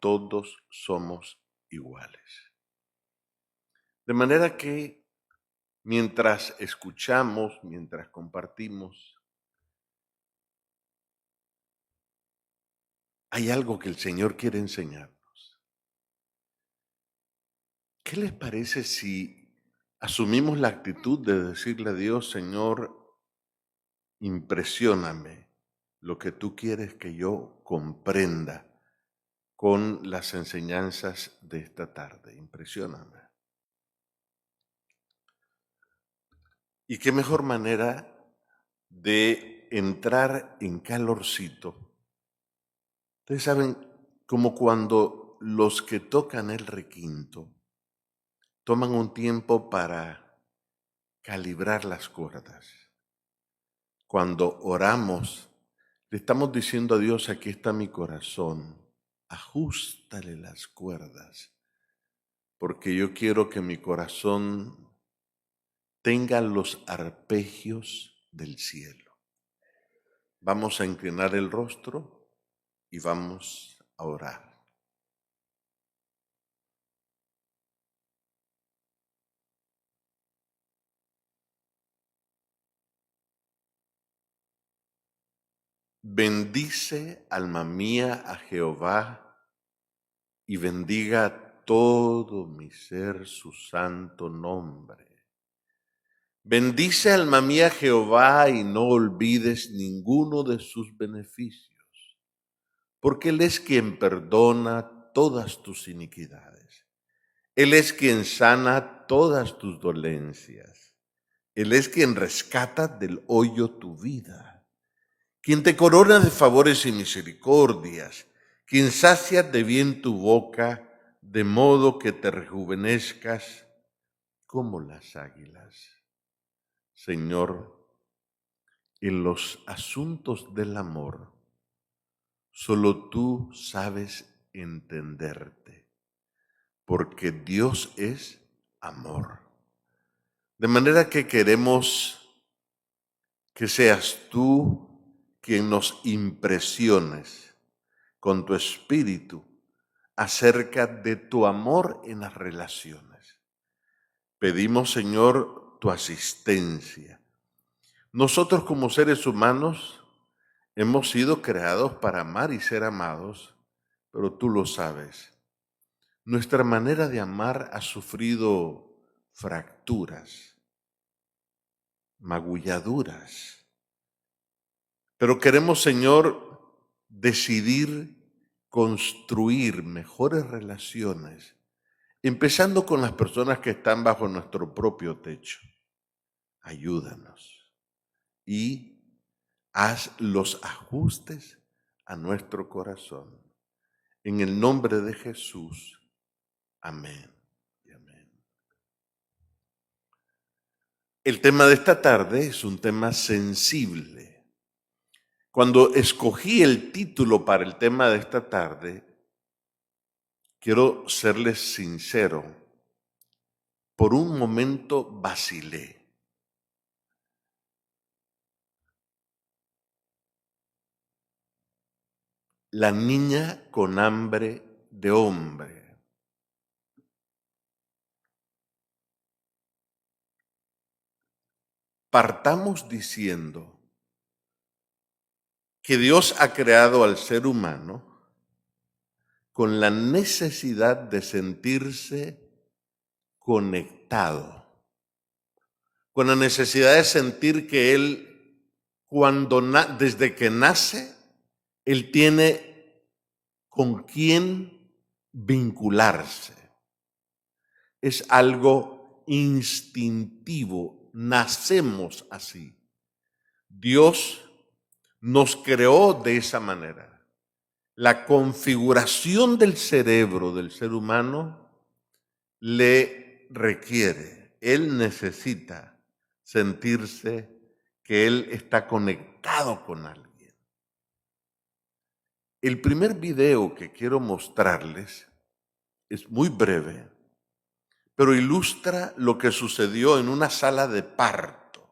todos somos iguales. De manera que mientras escuchamos, mientras compartimos, hay algo que el Señor quiere enseñarnos. ¿Qué les parece si asumimos la actitud de decirle a Dios, Señor, impresióname lo que tú quieres que yo comprenda con las enseñanzas de esta tarde? Impresióname. ¿Y qué mejor manera de entrar en calorcito? Ustedes saben, como cuando los que tocan el requinto toman un tiempo para calibrar las cuerdas. Cuando oramos, le estamos diciendo a Dios, aquí está mi corazón, ajústale las cuerdas, porque yo quiero que mi corazón tenga los arpegios del cielo. Vamos a inclinar el rostro y vamos a orar. Bendice, alma mía, a Jehová, y bendiga todo mi ser su santo nombre. Bendice, alma mía, Jehová, y no olvides ninguno de sus beneficios, porque Él es quien perdona todas tus iniquidades. Él es quien sana todas tus dolencias. Él es quien rescata del hoyo tu vida, quien te corona de favores y misericordias, quien sacia de bien tu boca, de modo que te rejuvenezcas como las águilas. Señor, en los asuntos del amor, solo tú sabes entenderte, porque Dios es amor. De manera que queremos que seas tú quien nos impresiones con tu espíritu acerca de tu amor en las relaciones. Pedimos, Señor, tu asistencia. Nosotros como seres humanos hemos sido creados para amar y ser amados, pero tú lo sabes. Nuestra manera de amar ha sufrido fracturas, magulladuras. Pero queremos, Señor, decidir construir mejores relaciones, empezando con las personas que están bajo nuestro propio techo. Ayúdanos y haz los ajustes a nuestro corazón. En el nombre de Jesús. Amén y amén. El tema de esta tarde es un tema sensible. Cuando escogí el título para el tema de esta tarde, quiero serles sincero, por un momento vacilé. La niña con hambre de hombre. Partamos diciendo que Dios ha creado al ser humano con la necesidad de sentirse conectado, con la necesidad de sentir que Él, desde que nace, Él tiene con quién vincularse. Es algo instintivo, nacemos así. Dios nos creó de esa manera. La configuración del cerebro del ser humano le requiere, él necesita sentirse que él está conectado con alguien. El primer video que quiero mostrarles es muy breve, pero ilustra lo que sucedió en una sala de parto.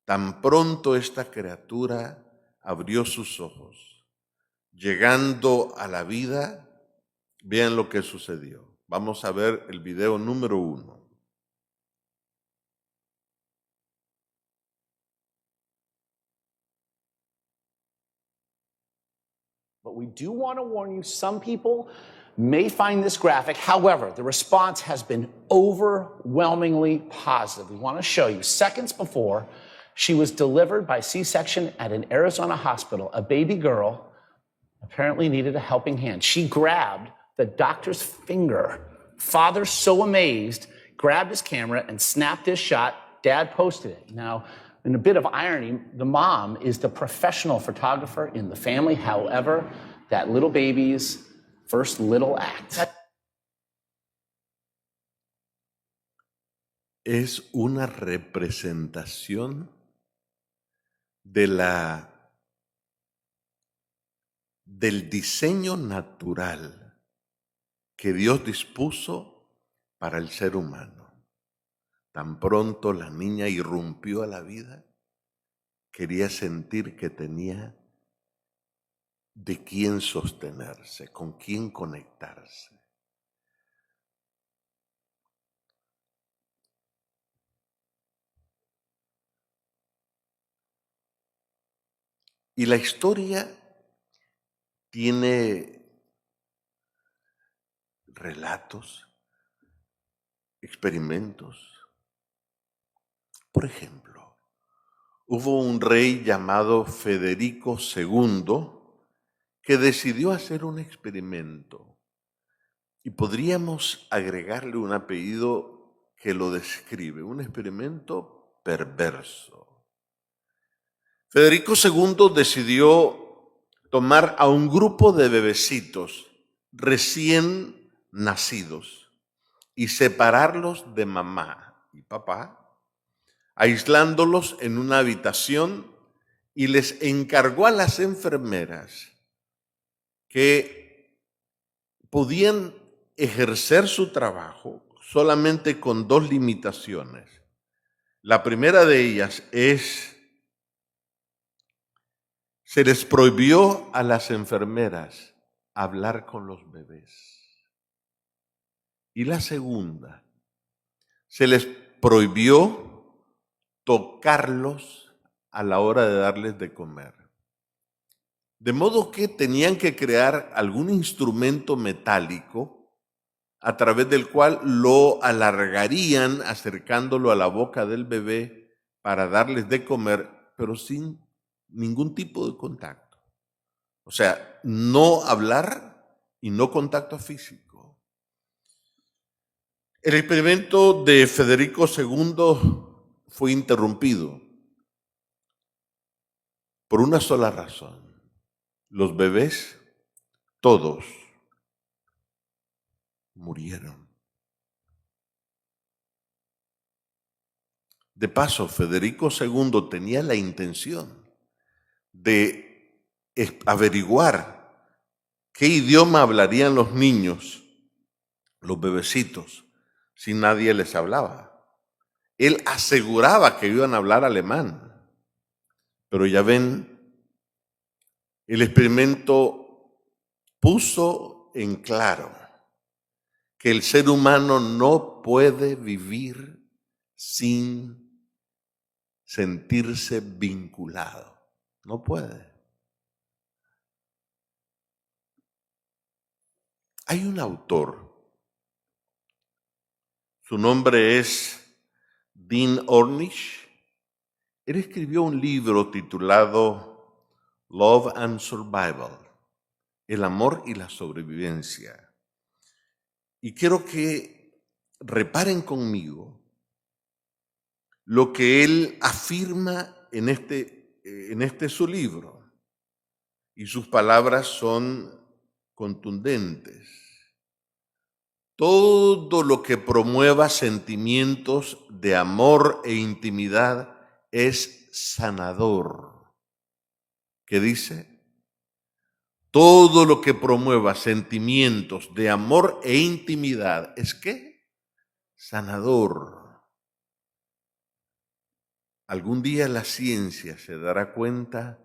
Tan pronto esta criatura abrió sus ojos, llegando a la vida, Vean lo que sucedió. Vamos a ver el video número 1. But we do want to warn you, some people may find this graphic. However, the response has been overwhelmingly positive. We want to show you seconds before she was delivered by C-section at an Arizona hospital. A baby girl apparently needed a helping hand. She grabbed the doctor's finger. Father, so amazed, grabbed his camera and snapped this shot. Dad posted it. Now, in a bit of irony, the mom is the professional photographer in the family. However, that little baby's first little act. Es una representación del diseño natural que Dios dispuso para el ser humano. Tan pronto la niña irrumpió a la vida, quería sentir que tenía de quién sostenerse, con quién conectarse. Y la historia tiene relatos, experimentos. Por ejemplo, hubo un rey llamado Federico II que decidió hacer un experimento y podríamos agregarle un apellido que lo describe, un experimento perverso. Federico II decidió tomar a un grupo de bebecitos recién nacidos y separarlos de mamá y papá, aislándolos en una habitación, y les encargó a las enfermeras que podían ejercer su trabajo solamente con 2 limitaciones. La primera de ellas es: se les prohibió a las enfermeras hablar con los bebés. Y la segunda, se les prohibió tocarlos a la hora de darles de comer. De modo que tenían que crear algún instrumento metálico a través del cual lo alargarían acercándolo a la boca del bebé para darles de comer, pero sin ningún tipo de contacto. O sea, no hablar y no contacto físico. El experimento de Federico II fue interrumpido por una sola razón. Los bebés, todos, murieron. De paso, Federico II tenía la intención de averiguar qué idioma hablarían los niños, los bebecitos, si nadie les hablaba. Él aseguraba que iban a hablar alemán, pero ya ven, el experimento puso en claro que el ser humano no puede vivir sin sentirse vinculado. No puede. Hay un autor, su nombre es Dean Ornish. Él escribió un libro titulado Love and Survival, el amor y la sobrevivencia. Y quiero que reparen conmigo lo que él afirma en este su libro. Y sus palabras son contundentes. Todo lo que promueva sentimientos de amor e intimidad es sanador. ¿Qué dice? Todo lo que promueva sentimientos de amor e intimidad es ¿qué? Sanador. Algún día la ciencia se dará cuenta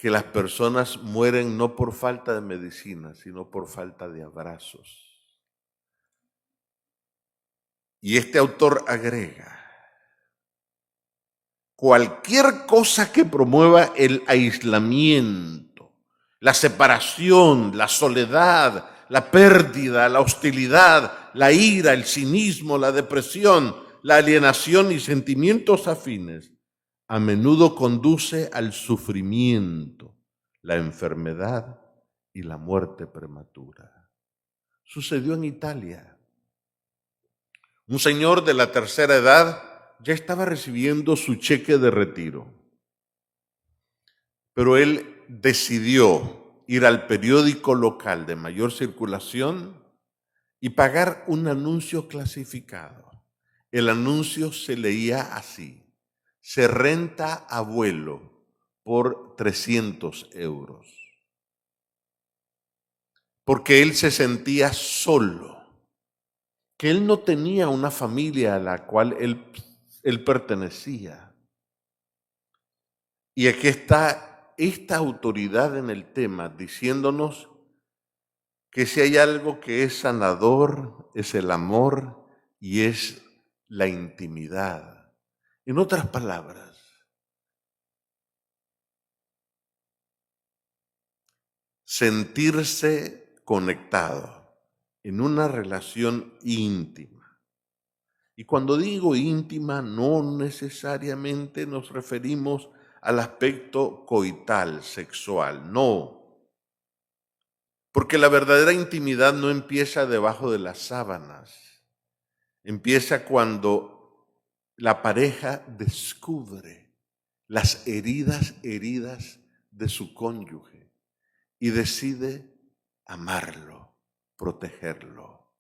que las personas mueren no por falta de medicina, sino por falta de abrazos. Y este autor agrega, cualquier cosa que promueva el aislamiento, la separación, la soledad, la pérdida, la hostilidad, la ira, el cinismo, la depresión, la alienación y sentimientos afines, a menudo conduce al sufrimiento, la enfermedad y la muerte prematura. Sucedió en Italia. Un señor de la tercera edad ya estaba recibiendo su cheque de retiro, pero él decidió ir al periódico local de mayor circulación y pagar un anuncio clasificado. El anuncio se leía así: se renta a vuelo por 300 euros. Porque él se sentía solo, que él no tenía una familia a la cual él pertenecía. Y aquí está esta autoridad en el tema diciéndonos que si hay algo que es sanador, es el amor y es la intimidad. En otras palabras, sentirse conectado en una relación íntima. Y cuando digo íntima, no necesariamente nos referimos al aspecto coital, sexual, no. Porque la verdadera intimidad no empieza debajo de las sábanas. Empieza cuando la pareja descubre las heridas de su cónyuge y decide amarlo, protegerlo.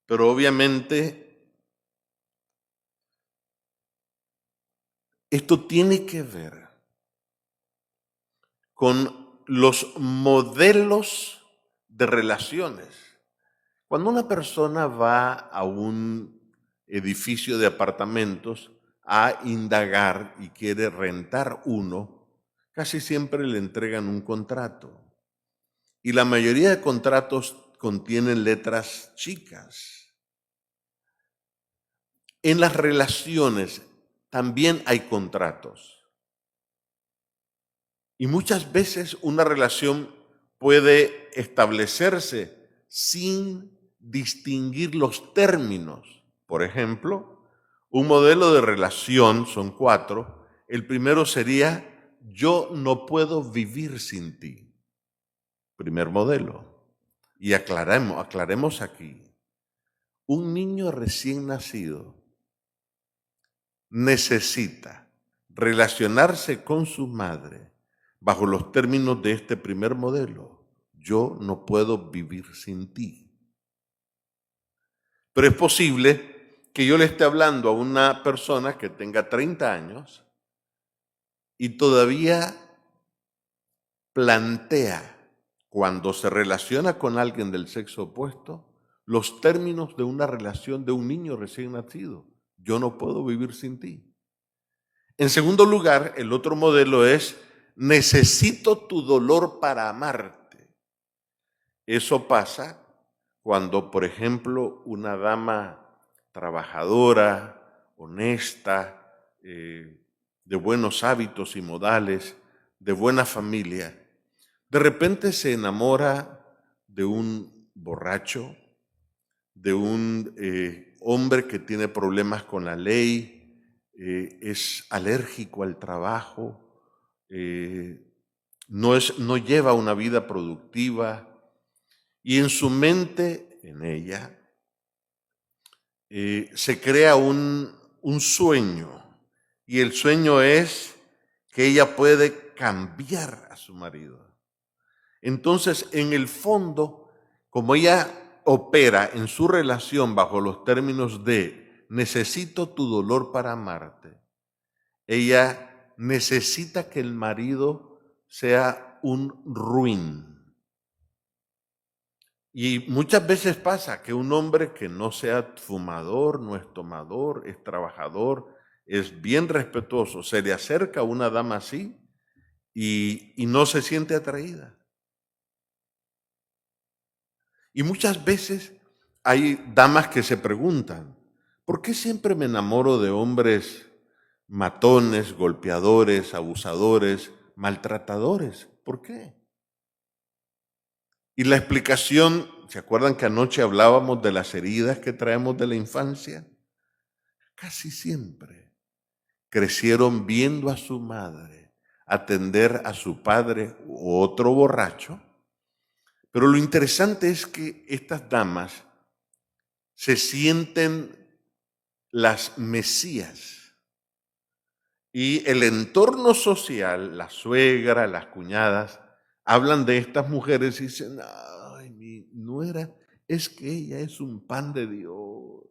Pero obviamente esto tiene que ver con los modelos de relaciones. Cuando una persona va a un edificio de apartamentos a indagar y quiere rentar uno, casi siempre le entregan un contrato. Y la mayoría de contratos contienen letras chicas. En las relaciones también hay contratos. Y muchas veces una relación puede establecerse sin distinguir los términos. Por ejemplo, un modelo de relación, son 4. El primero sería, yo no puedo vivir sin ti. Primer modelo. Y aclaremos aquí. Un niño recién nacido necesita relacionarse con su madre bajo los términos de este primer modelo. Yo no puedo vivir sin ti. Pero es posible que yo le esté hablando a una persona que tenga 30 años y todavía plantea, cuando se relaciona con alguien del sexo opuesto, los términos de una relación de un niño recién nacido. Yo no puedo vivir sin ti. En segundo lugar, el otro modelo es, necesito tu dolor para amarte. Eso pasa cuando, por ejemplo, una dama trabajadora, honesta, de buenos hábitos y modales, de buena familia, de repente se enamora de un borracho, de un hombre que tiene problemas con la ley, es alérgico al trabajo, no lleva una vida productiva, y en su mente, en ella, se crea un sueño, y el sueño es que ella puede cambiar a su marido. Entonces, en el fondo, como ella opera en su relación bajo los términos de necesito tu dolor para amarte, ella necesita que el marido sea un ruin. Y muchas veces pasa que un hombre que no sea fumador, no es tomador, es trabajador, es bien respetuoso, se le acerca a una dama así y no se siente atraída. Y muchas veces hay damas que se preguntan, ¿por qué siempre me enamoro de hombres matones, golpeadores, abusadores, maltratadores? ¿Por qué? Y la explicación, ¿se acuerdan que anoche hablábamos de las heridas que traemos de la infancia? Casi siempre crecieron viendo a su madre atender a su padre u otro borracho. Pero lo interesante es que estas damas se sienten las mesías y el entorno social, la suegra, las cuñadas, hablan de estas mujeres y dicen, ay, mi nuera, es que ella es un pan de Dios.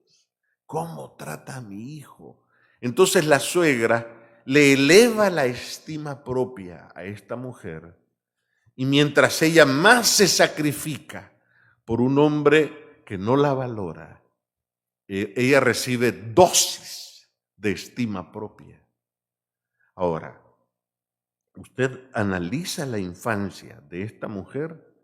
¿Cómo trata a mi hijo? Entonces la suegra le eleva la estima propia a esta mujer y mientras ella más se sacrifica por un hombre que no la valora, ella recibe dosis de estima propia. Ahora, usted analiza la infancia de esta mujer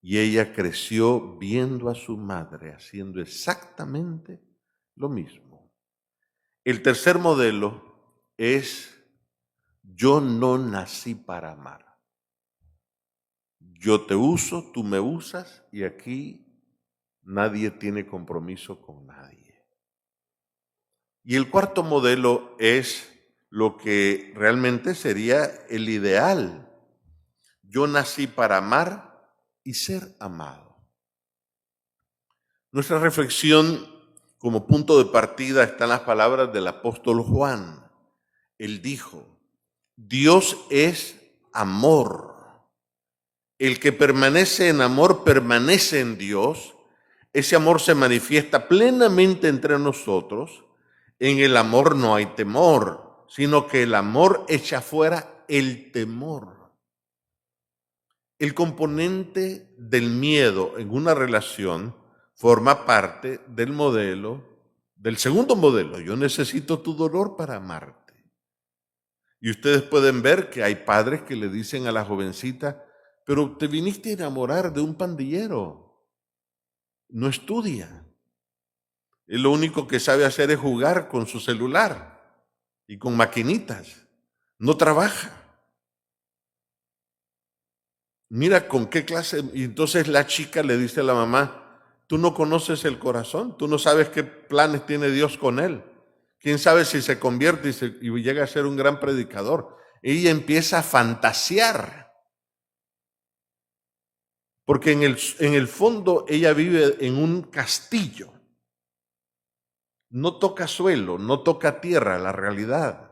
y ella creció viendo a su madre haciendo exactamente lo mismo. El tercer modelo es: yo no nací para amar. Yo te uso, tú me usas y aquí nadie tiene compromiso con nadie. Y el cuarto modelo es lo que realmente sería el ideal. Yo nací para amar y ser amado. Nuestra reflexión como punto de partida están las palabras del apóstol Juan. Él dijo, Dios es amor. El que permanece en amor permanece en Dios. Ese amor se manifiesta plenamente entre nosotros. En el amor no hay temor, sino que el amor echa fuera el temor. El componente del miedo en una relación forma parte del modelo, del segundo modelo. Yo necesito tu dolor para amarte. Y ustedes pueden ver que hay padres que le dicen a la jovencita, pero te viniste a enamorar de un pandillero. No estudia. Él lo único que sabe hacer es jugar con su celular y con maquinitas. No trabaja. Mira con qué clase. Y entonces la chica le dice a la mamá, tú no conoces el corazón, tú no sabes qué planes tiene Dios con él. ¿Quién sabe si se convierte y llega a ser un gran predicador? Ella empieza a fantasear. Porque en el fondo ella vive en un castillo. No toca suelo, no toca tierra, la realidad.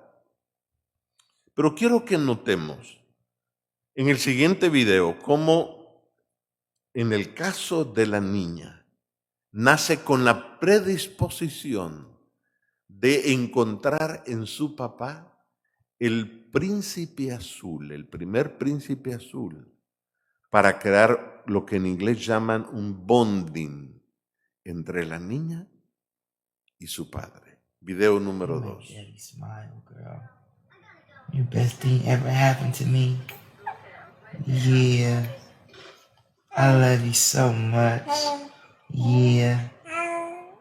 Pero quiero que notemos en el siguiente video cómo en el caso de la niña nace con la predisposición de encontrar en su papá el príncipe azul, el primer príncipe azul, para crear lo que en inglés llaman un bonding entre la niña y su padre. Video número 2. Daddy smile, girl. You best thing ever happened to me. Yeah. I love you so much. Yeah.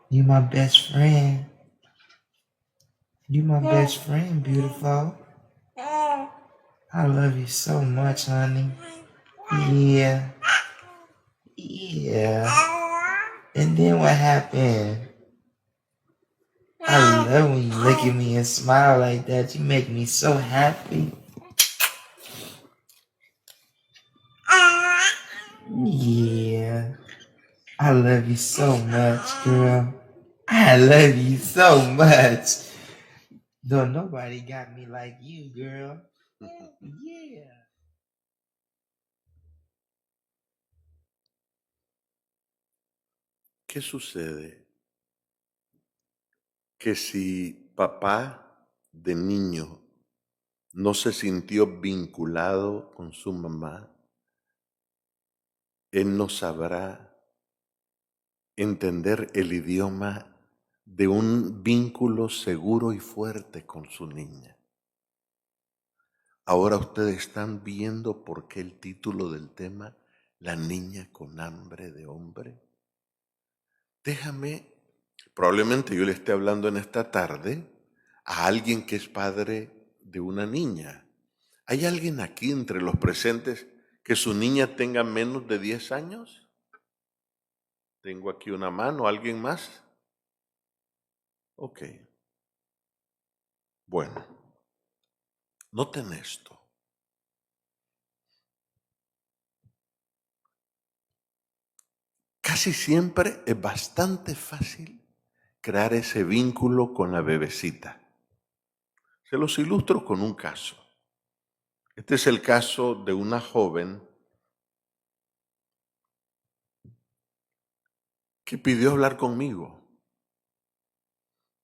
You my best friend. You my best friend, beautiful. I love you so much, honey. Yeah. Yeah. And then what happened? I love when you look at me and smile like that. You make me so happy. Yeah. I love you so much, girl. I love you so much. No, nobody got me like you, girl. Yeah. ¿Qué sucede? Que si papá de niño no se sintió vinculado con su mamá, él no sabrá entender el idioma de un vínculo seguro y fuerte con su niña. Ahora ustedes están viendo por qué el título del tema, La niña con hambre de hombre. Probablemente yo le esté hablando en esta tarde a alguien que es padre de una niña. ¿Hay alguien aquí entre los presentes que su niña tenga menos de 10 años? Tengo aquí una mano, ¿alguien más? Ok. Bueno, noten esto. Casi siempre es bastante fácil crear ese vínculo con la bebecita. Se los ilustro con un caso. Este es el caso de una joven que pidió hablar conmigo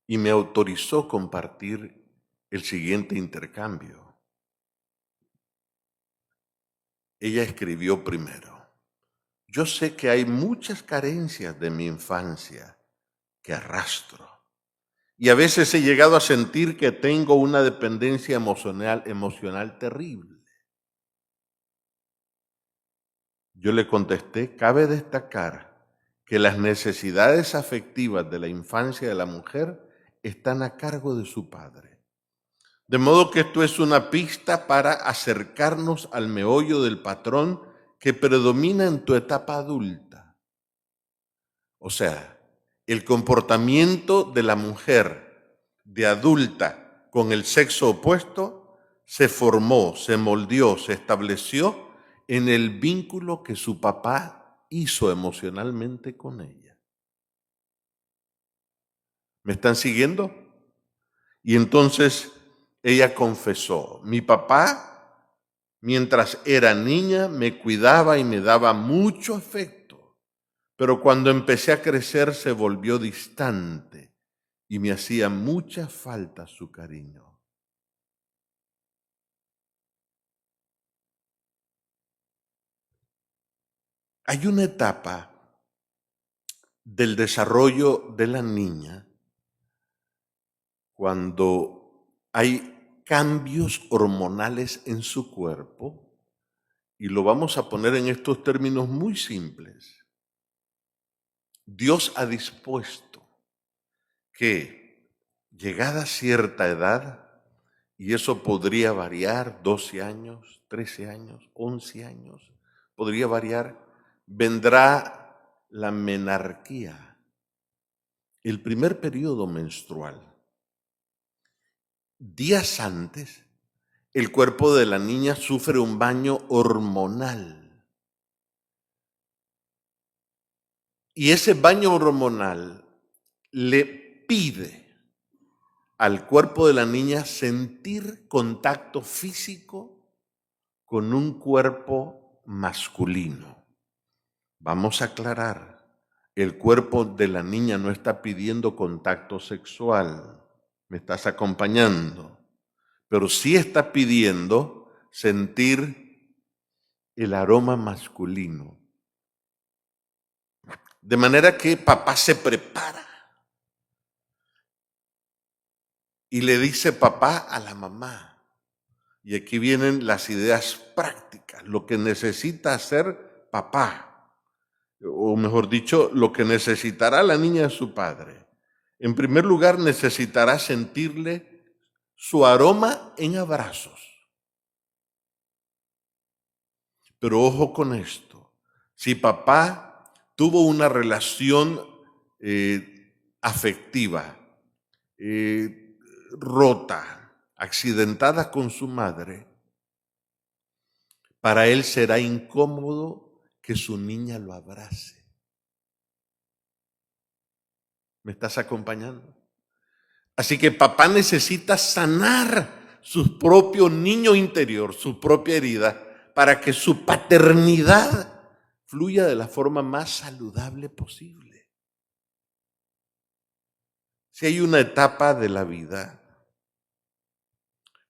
y me autorizó compartir el siguiente intercambio. Ella escribió primero: yo sé que hay muchas carencias de mi infancia que arrastro y a veces he llegado a sentir que tengo una dependencia emocional terrible. Yo le contesté: cabe destacar que las necesidades afectivas de la infancia de la mujer están a cargo de su padre. De modo que esto es una pista para acercarnos al meollo del patrón que predomina en tu etapa adulta. O sea, el comportamiento de la mujer de adulta con el sexo opuesto se formó, se moldeó, se estableció en el vínculo que su papá hizo emocionalmente con ella. ¿Me están siguiendo? Y entonces ella confesó: mi papá, mientras era niña, me cuidaba y me daba mucho afecto, pero cuando empecé a crecer se volvió distante y me hacía mucha falta su cariño. Hay una etapa del desarrollo de la niña cuando hay cambios hormonales en su cuerpo, y lo vamos a poner en estos términos muy simples. Dios ha dispuesto que, llegada cierta edad, y eso podría variar, 12 años, 13 años, 11 años, podría variar, vendrá la menarquía, el primer periodo menstrual. Días antes, el cuerpo de la niña sufre un baño hormonal. Y ese baño hormonal le pide al cuerpo de la niña sentir contacto físico con un cuerpo masculino. Vamos a aclarar, el cuerpo de la niña no está pidiendo contacto sexual. ¿Me estás acompañando? Pero sí está pidiendo sentir el aroma masculino. De manera que papá se prepara y le dice papá a la mamá. Y aquí vienen las ideas prácticas, lo que necesita hacer papá, o mejor dicho, lo que necesitará la niña de su padre. En primer lugar, necesitará sentirle su aroma en abrazos. Pero ojo con esto, si papá tuvo una relación afectiva, rota, accidentada con su madre, para él será incómodo que su niña lo abrace. ¿Me estás acompañando? Así que papá necesita sanar su propio niño interior, su propia herida, para que su paternidad fluya de la forma más saludable posible. Si hay una etapa de la vida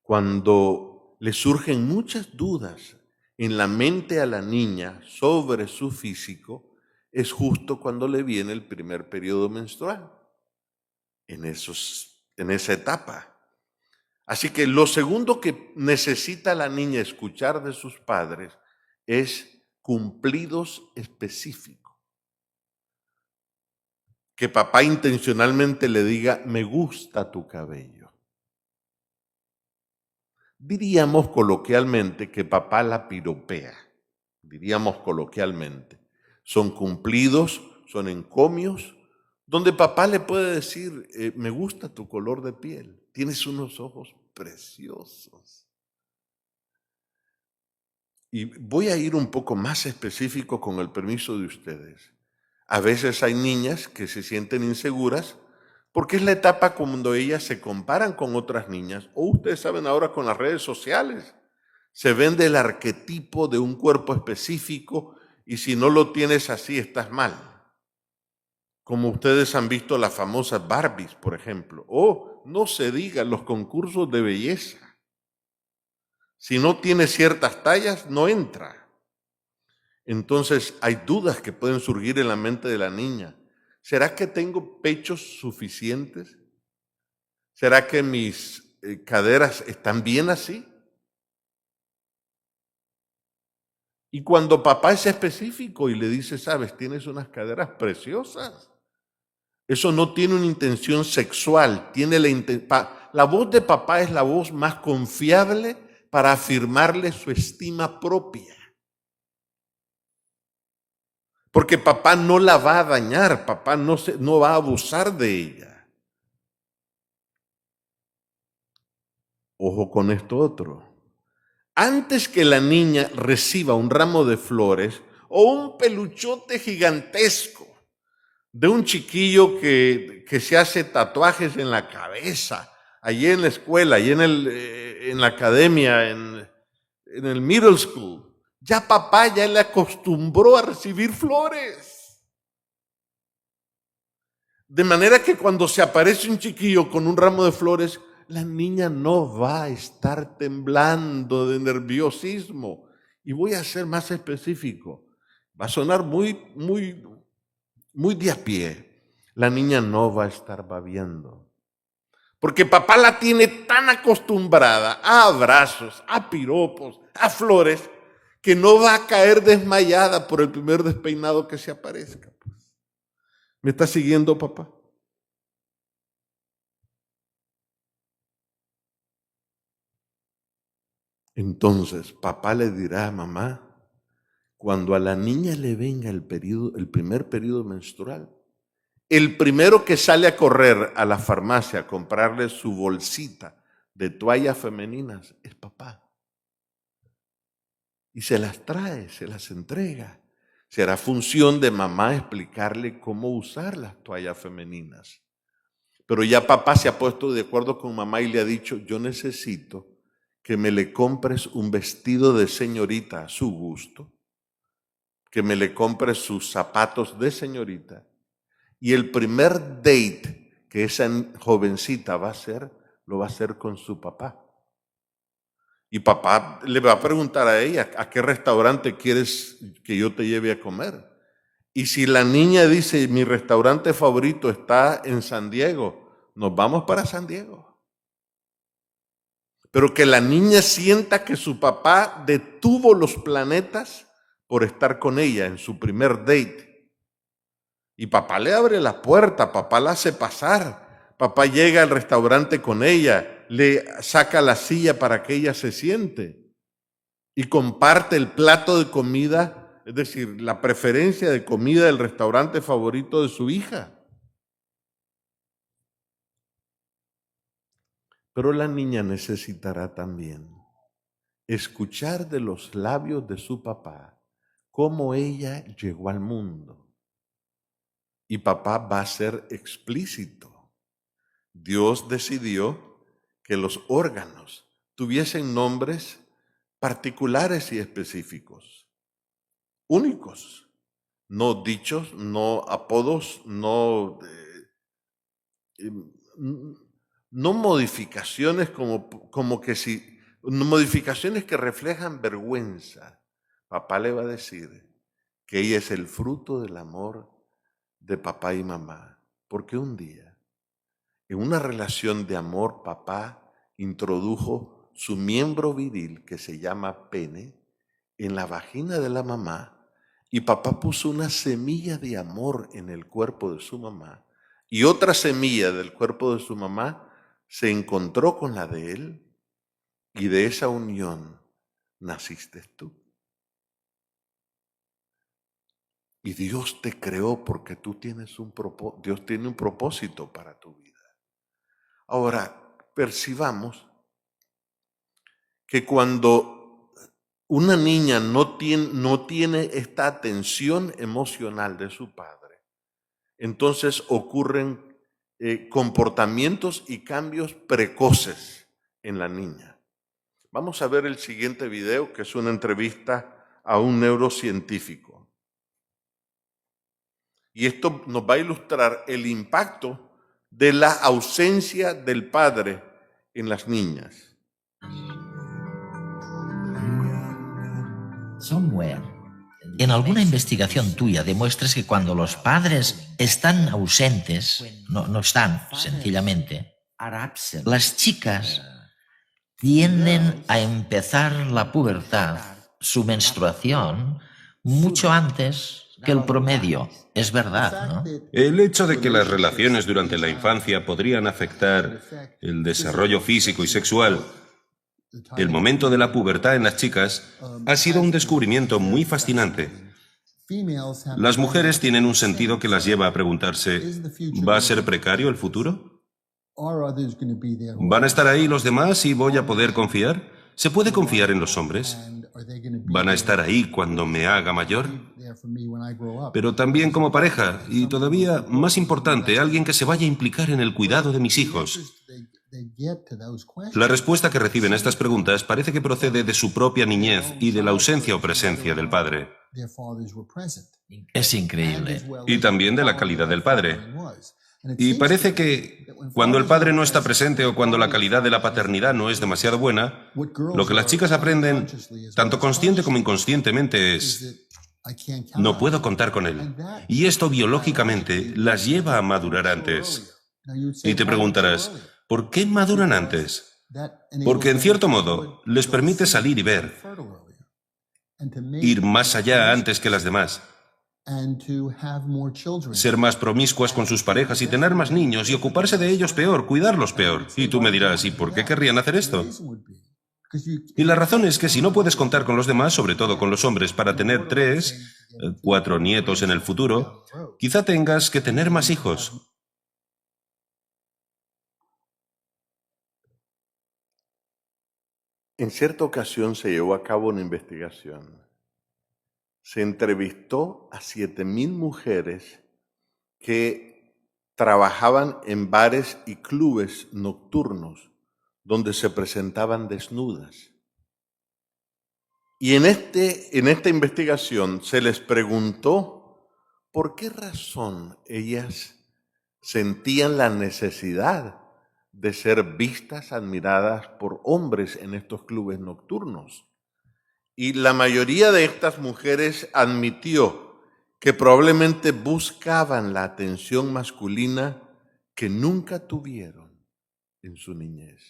cuando le surgen muchas dudas en la mente a la niña sobre su físico, es justo cuando le viene el primer periodo menstrual. en esa etapa. Así que lo segundo que necesita la niña escuchar de sus padres es cumplidos específicos. Que papá intencionalmente le diga, me gusta tu cabello. Diríamos coloquialmente que papá la piropea. Diríamos coloquialmente. Son cumplidos, son encomios, donde papá le puede decir, me gusta tu color de piel, tienes unos ojos preciosos. Y voy a ir un poco más específico con el permiso de ustedes. A veces hay niñas que se sienten inseguras porque es la etapa cuando ellas se comparan con otras niñas, o ustedes saben ahora con las redes sociales, se vende el arquetipo de un cuerpo específico y si no lo tienes así estás mal. Como ustedes han visto las famosas Barbies, por ejemplo, o no se diga los concursos de belleza. Si no tiene ciertas tallas, no entra. Entonces hay dudas que pueden surgir en la mente de la niña. ¿Será que tengo pechos suficientes? ¿Será que mis caderas están bien así? Y cuando papá es específico y le dice, sabes, tienes unas caderas preciosas, eso no tiene una intención sexual, tiene la voz de papá es la voz más confiable para afirmarle su estima propia. Porque papá no la va a dañar, papá no va a abusar de ella. Ojo con esto otro. Antes que la niña reciba un ramo de flores o un peluchote gigantesco de un chiquillo que se hace tatuajes en la cabeza, allí en la escuela, allí en la academia, en el middle school, ya papá ya le acostumbró a recibir flores. De manera que cuando se aparece un chiquillo con un ramo de flores, la niña no va a estar temblando de nerviosismo. Y voy a ser más específico. Va a sonar muy de a pie. La niña no va a estar babeando. Porque papá la tiene tan acostumbrada a abrazos, a piropos, a flores, que no va a caer desmayada por el primer despeinado que se aparezca. ¿Me está siguiendo, papá? Entonces, papá le dirá a mamá, cuando a la niña le venga el primer periodo menstrual, el primero que sale a correr a la farmacia a comprarle su bolsita de toallas femeninas es papá. Y se las trae, se las entrega. Será función de mamá explicarle cómo usar las toallas femeninas. Pero ya papá se ha puesto de acuerdo con mamá y le ha dicho, yo necesito que me le compres un vestido de señorita a su gusto, que me le compres sus zapatos de señorita. Y el primer date que esa jovencita va a hacer, lo va a hacer con su papá. Y papá le va a preguntar a ella, ¿a qué restaurante quieres que yo te lleve a comer? Y si la niña dice, mi restaurante favorito está en San Diego, nos vamos para San Diego. Pero que la niña sienta que su papá detuvo los planetas por estar con ella en su primer date. Y papá le abre la puerta, papá la hace pasar. Papá llega al restaurante con ella, le saca la silla para que ella se siente y comparte el plato de comida, es decir, la preferencia de comida del restaurante favorito de su hija. Pero la niña necesitará también escuchar de los labios de su papá cómo ella llegó al mundo. Y papá va a ser explícito. Dios decidió que los órganos tuviesen nombres particulares y específicos, únicos, no dichos, no apodos, no modificaciones modificaciones que reflejan vergüenza. Papá le va a decir que ella es el fruto del amor de papá y mamá, porque un día En una relación de amor, papá introdujo su miembro viril, que se llama pene, en la vagina de la mamá, y papá puso una semilla de amor en el cuerpo de su mamá, y otra semilla del cuerpo de su mamá se encontró con la de él, y de esa unión naciste tú. Y Dios te creó porque tú tienes Dios tiene un propósito para tu vida. Ahora, percibamos que cuando una niña no tiene esta atención emocional de su padre, entonces ocurren comportamientos y cambios precoces en la niña. Vamos a ver el siguiente video, que es una entrevista a un neurocientífico. Y esto nos va a ilustrar el impacto de la ausencia del padre en las niñas. En alguna investigación tuya demuestres que cuando los padres están ausentes, no están sencillamente, las chicas tienden a empezar la pubertad, su menstruación, mucho antes que el promedio. Es verdad, ¿no? El hecho de que las relaciones durante la infancia podrían afectar el desarrollo físico y sexual, el momento de la pubertad en las chicas, ha sido un descubrimiento muy fascinante. Las mujeres tienen un sentido que las lleva a preguntarse, ¿va a ser precario el futuro? ¿Van a estar ahí los demás y voy a poder confiar? ¿Se puede confiar en los hombres? ¿Van a estar ahí cuando me haga mayor? Pero también como pareja, y todavía más importante, alguien que se vaya a implicar en el cuidado de mis hijos. La respuesta que reciben a estas preguntas parece que procede de su propia niñez y de la ausencia o presencia del padre. Es increíble. Y también de la calidad del padre. Y parece que cuando el padre no está presente o cuando la calidad de la paternidad no es demasiado buena, lo que las chicas aprenden, tanto consciente como inconscientemente, es: no puedo contar con él. Y esto biológicamente las lleva a madurar antes. Y te preguntarás, ¿por qué maduran antes? Porque en cierto modo les permite salir y ver, ir más allá antes que las demás, ser más promiscuas con sus parejas y tener más niños y ocuparse de ellos peor, cuidarlos peor. Y tú me dirás, ¿y por qué querrían hacer esto? Y la razón es que si no puedes contar con los demás, sobre todo con los hombres, para tener 3, 4 nietos en el futuro, quizá tengas que tener más hijos. En cierta ocasión se llevó a cabo una investigación. Se entrevistó a 7,000 mujeres que trabajaban en bares y clubes nocturnos donde se presentaban desnudas. Y en esta investigación se les preguntó por qué razón ellas sentían la necesidad de ser vistas, admiradas por hombres en estos clubes nocturnos. Y la mayoría de estas mujeres admitió que probablemente buscaban la atención masculina que nunca tuvieron en su niñez.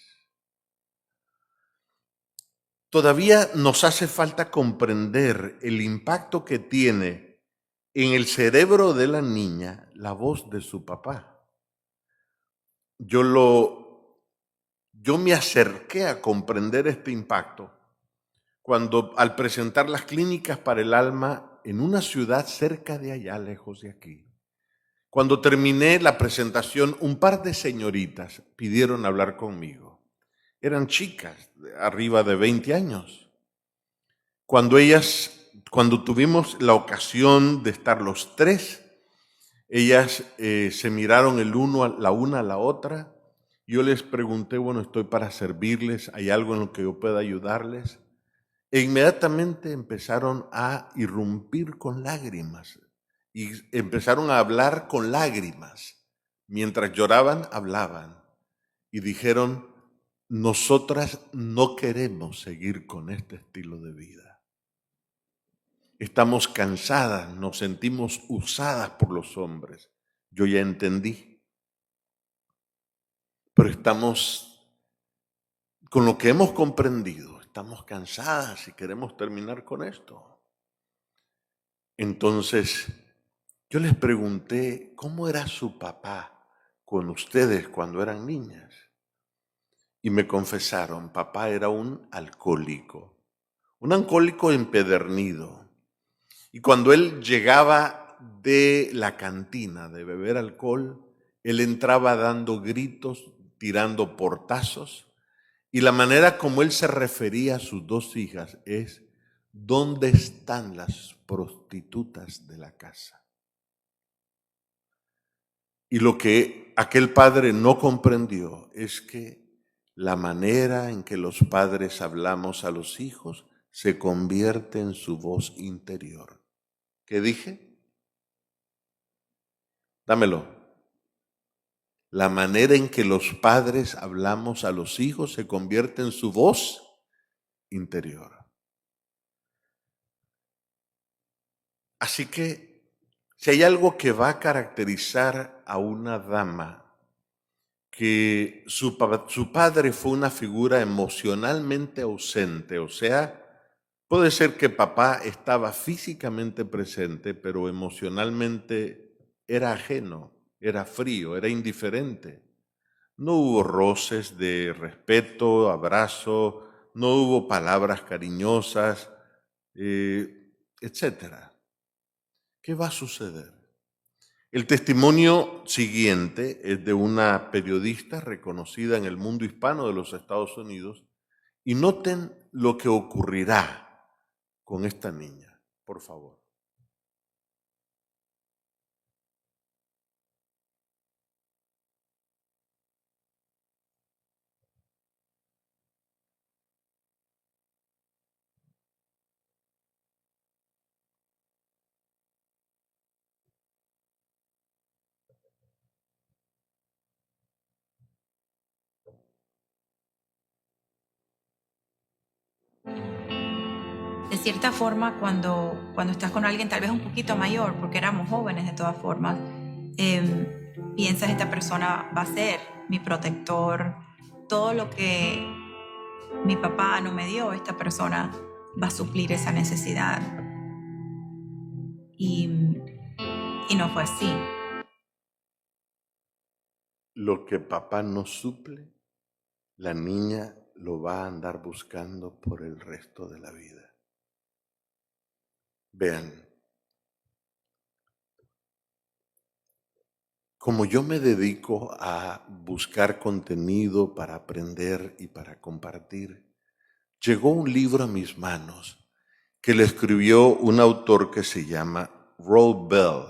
Todavía nos hace falta comprender el impacto que tiene en el cerebro de la niña la voz de su papá. Yo me acerqué a comprender este impacto cuando al presentar las clínicas para el alma en una ciudad cerca de allá, lejos de aquí, cuando terminé la presentación, un par de señoritas pidieron hablar conmigo. Eran chicas, arriba de 20 años. Cuando tuvimos la ocasión de estar los tres, ellas se miraron la una a la otra. Yo les pregunté, bueno, estoy para servirles, ¿hay algo en lo que yo pueda ayudarles? E inmediatamente empezaron a irrumpir con lágrimas y empezaron a hablar con lágrimas. Mientras lloraban, hablaban y dijeron, nosotras no queremos seguir con este estilo de vida. Estamos cansadas, nos sentimos usadas por los hombres. Yo ya entendí. pero estamos, con lo que hemos comprendido, estamos cansadas y queremos terminar con esto. Entonces, yo les pregunté, ¿cómo era su papá con ustedes cuando eran niñas? Y me confesaron, papá era un alcohólico empedernido. Y cuando él llegaba de la cantina de beber alcohol, él entraba dando gritos, tirando portazos, y la manera como él se refería a sus dos hijas es, ¿dónde están las prostitutas de la casa? Y lo que aquel padre no comprendió es que la manera en que los padres hablamos a los hijos se convierte en su voz interior. ¿Qué dije? Dámelo. La manera en que los padres hablamos a los hijos se convierte en su voz interior. Así que, si hay algo que va a caracterizar a una dama, que su padre fue una figura emocionalmente ausente, o sea, puede ser que papá estaba físicamente presente, pero emocionalmente era ajeno, era frío, era indiferente. No hubo roces de respeto, abrazo, no hubo palabras cariñosas, etc. ¿Qué va a suceder? El testimonio siguiente es de una periodista reconocida en el mundo hispano de los Estados Unidos, y noten lo que ocurrirá con esta niña, por favor. De cierta forma, cuando estás con alguien tal vez un poquito mayor, porque éramos jóvenes de todas formas, piensas, esta persona va a ser mi protector, todo lo que mi papá no me dio, esta persona va a suplir esa necesidad. Y no fue así. Lo que papá no suple, la niña lo va a andar buscando por el resto de la vida. Vean, como yo me dedico a buscar contenido para aprender y para compartir, llegó un libro a mis manos que le escribió un autor que se llama Roald Bell.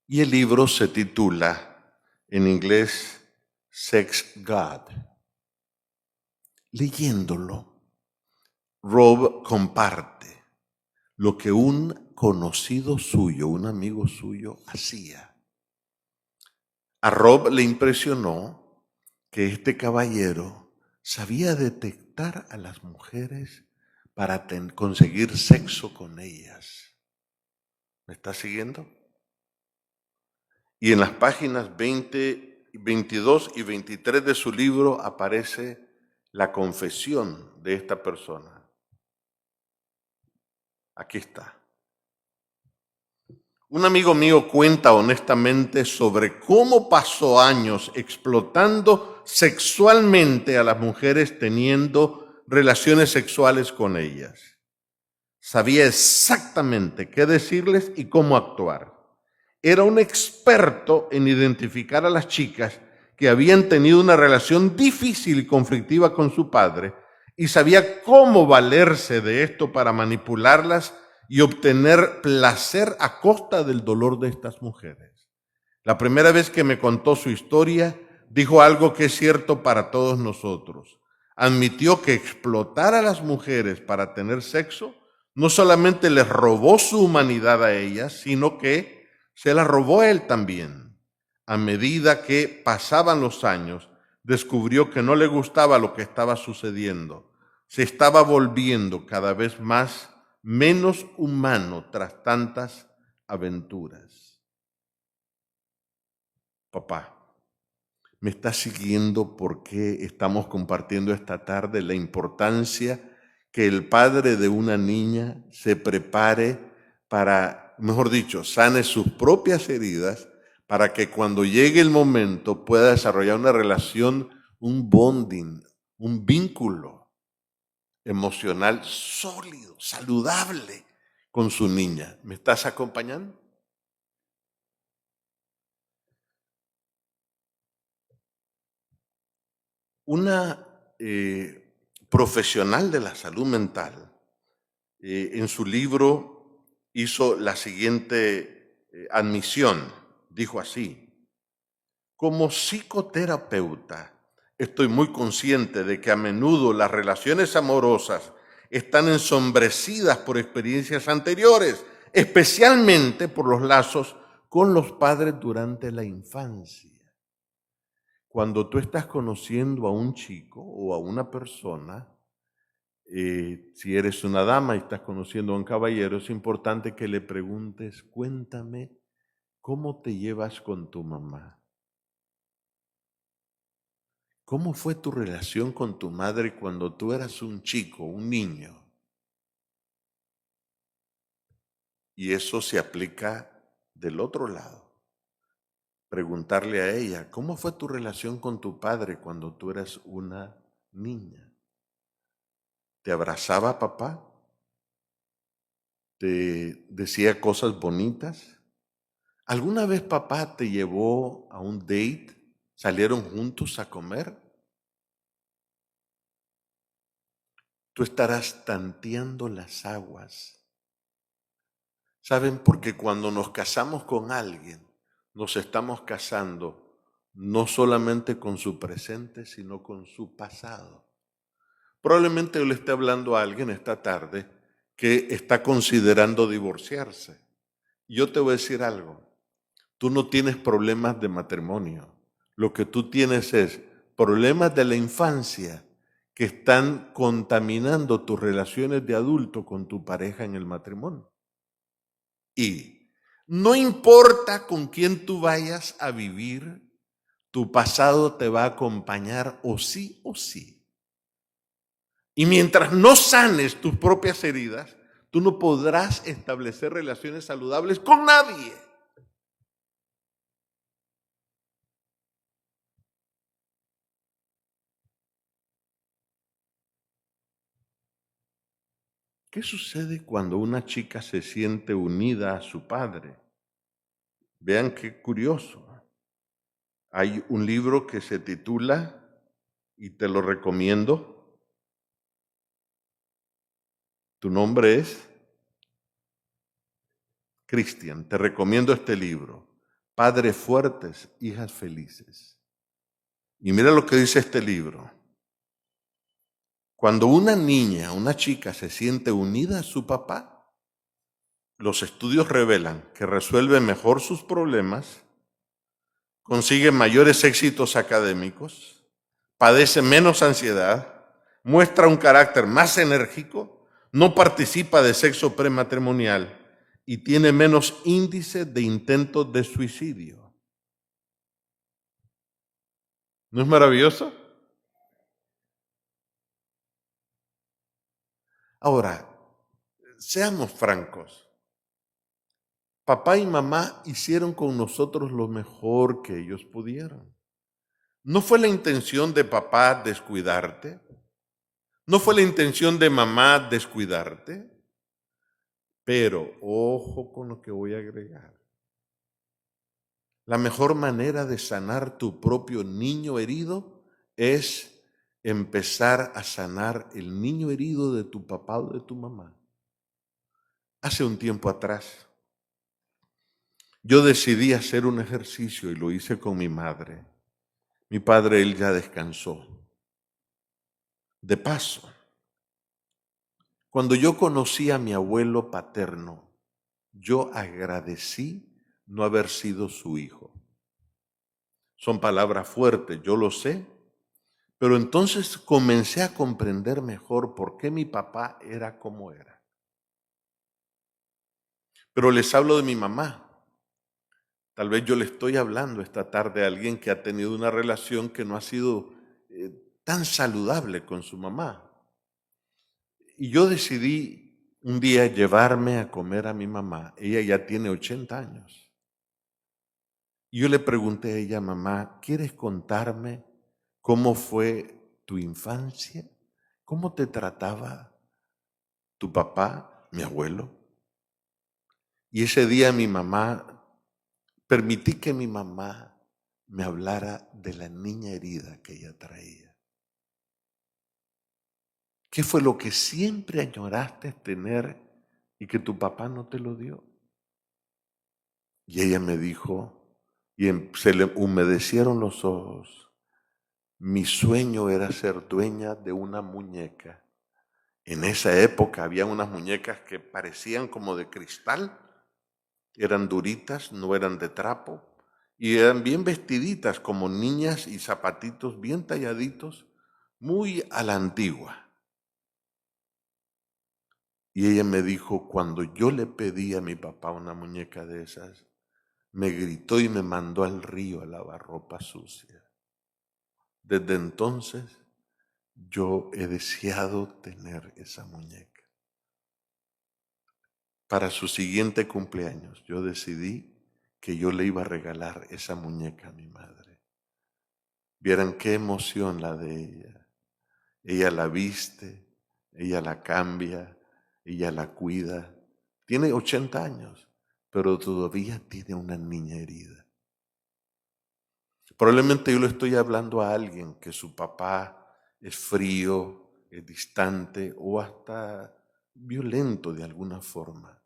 Y el libro se titula, en inglés, Sex God. Leyéndolo, Rob comparte lo que un conocido suyo, un amigo suyo, hacía. A Rob le impresionó que este caballero sabía detectar a las mujeres para conseguir sexo con ellas. ¿Me está siguiendo? Y en las páginas 20, 22 y 23 de su libro aparece la confesión de esta persona. Aquí está. Un amigo mío cuenta honestamente sobre cómo pasó años explotando sexualmente a las mujeres teniendo relaciones sexuales con ellas. Sabía exactamente qué decirles y cómo actuar. Era un experto en identificar a las chicas que habían tenido una relación difícil y conflictiva con su padre y sabía cómo valerse de esto para manipularlas y obtener placer a costa del dolor de estas mujeres. La primera vez que me contó su historia, dijo algo que es cierto para todos nosotros. Admitió que explotar a las mujeres para tener sexo no solamente les robó su humanidad a ellas, sino que se la robó a él también. A medida que pasaban los años, descubrió que no le gustaba lo que estaba sucediendo. Se estaba volviendo cada vez menos humano tras tantas aventuras. Papá, me está siguiendo porque estamos compartiendo esta tarde la importancia que el padre de una niña se prepare para, mejor dicho, sane sus propias heridas para que cuando llegue el momento pueda desarrollar una relación, un bonding, un vínculo emocional sólido, saludable con su niña. ¿Me estás acompañando? Una profesional de la salud mental en su libro hizo la siguiente admisión. Dijo así: como psicoterapeuta, estoy muy consciente de que a menudo las relaciones amorosas están ensombrecidas por experiencias anteriores, especialmente por los lazos con los padres durante la infancia. Cuando tú estás conociendo a un chico o a una persona, si eres una dama y estás conociendo a un caballero, es importante que le preguntes: cuéntame, ¿cómo te llevas con tu mamá? ¿Cómo fue tu relación con tu madre cuando tú eras un chico, un niño? Y eso se aplica del otro lado. Preguntarle a ella: ¿cómo fue tu relación con tu padre cuando tú eras una niña? ¿Te abrazaba papá? ¿Te decía cosas bonitas? ¿Alguna vez papá te llevó a un date? ¿Salieron juntos a comer? Tú estarás tanteando las aguas. ¿Saben? Porque cuando nos casamos con alguien, nos estamos casando no solamente con su presente, sino con su pasado. Probablemente yo le esté hablando a alguien esta tarde que está considerando divorciarse. Yo te voy a decir algo: tú no tienes problemas de matrimonio. Lo que tú tienes es problemas de la infancia que están contaminando tus relaciones de adulto con tu pareja en el matrimonio. Y no importa con quién tú vayas a vivir, tu pasado te va a acompañar o sí o sí. Y mientras no sanes tus propias heridas, tú no podrás establecer relaciones saludables con nadie. ¿Qué sucede cuando una chica se siente unida a su padre? Vean qué curioso. Hay un libro que se titula, y te lo recomiendo. Tu nombre es Cristian. Te recomiendo este libro: Padres fuertes, hijas felices. Y mira lo que dice este libro. Cuando una niña, una chica se siente unida a su papá, los estudios revelan que resuelve mejor sus problemas, consigue mayores éxitos académicos, padece menos ansiedad, muestra un carácter más enérgico, no participa de sexo prematrimonial y tiene menos índice de intentos de suicidio. ¿No es maravilloso? Ahora, seamos francos. Papá y mamá hicieron con nosotros lo mejor que ellos pudieron. No fue la intención de papá descuidarte. No fue la intención de mamá descuidarte. Pero ojo con lo que voy a agregar. La mejor manera de sanar tu propio niño herido es empezar a sanar el niño herido de tu papá o de tu mamá. Hace un tiempo atrás, yo decidí hacer un ejercicio y lo hice con mi madre. Mi padre, él ya descansó. De paso, cuando yo conocí a mi abuelo paterno, yo agradecí no haber sido su hijo. Son palabras fuertes, yo lo sé, pero entonces comencé a comprender mejor por qué mi papá era como era. Pero les hablo de mi mamá. Tal vez yo le estoy hablando esta tarde a alguien que ha tenido una relación que no ha sido tan saludable con su mamá. Y yo decidí un día llevarme a comer a mi mamá. Ella ya tiene 80 años. Y yo le pregunté a ella, mamá, ¿quieres contarme cómo fue tu infancia? ¿Cómo te trataba tu papá, mi abuelo? Y ese día permití que mi mamá me hablara de la niña herida que ella traía. ¿Qué fue lo que siempre añoraste tener y que tu papá no te lo dio? Y ella me dijo, se le humedecieron los ojos, mi sueño era ser dueña de una muñeca. En esa época había unas muñecas que parecían como de cristal, eran duritas, no eran de trapo, y eran bien vestiditas como niñas y zapatitos bien talladitos, muy a la antigua. Y ella me dijo, cuando yo le pedí a mi papá una muñeca de esas, me gritó y me mandó al río a lavar ropa sucia. Desde entonces, yo he deseado tener esa muñeca. Para su siguiente cumpleaños, yo decidí que yo le iba a regalar esa muñeca a mi madre. Vieran qué emoción la de ella. Ella la viste, ella la cambia, ella la cuida. Tiene 80 años, pero todavía tiene una niña herida. Probablemente yo le estoy hablando a alguien que su papá es frío, es distante o hasta violento de alguna forma.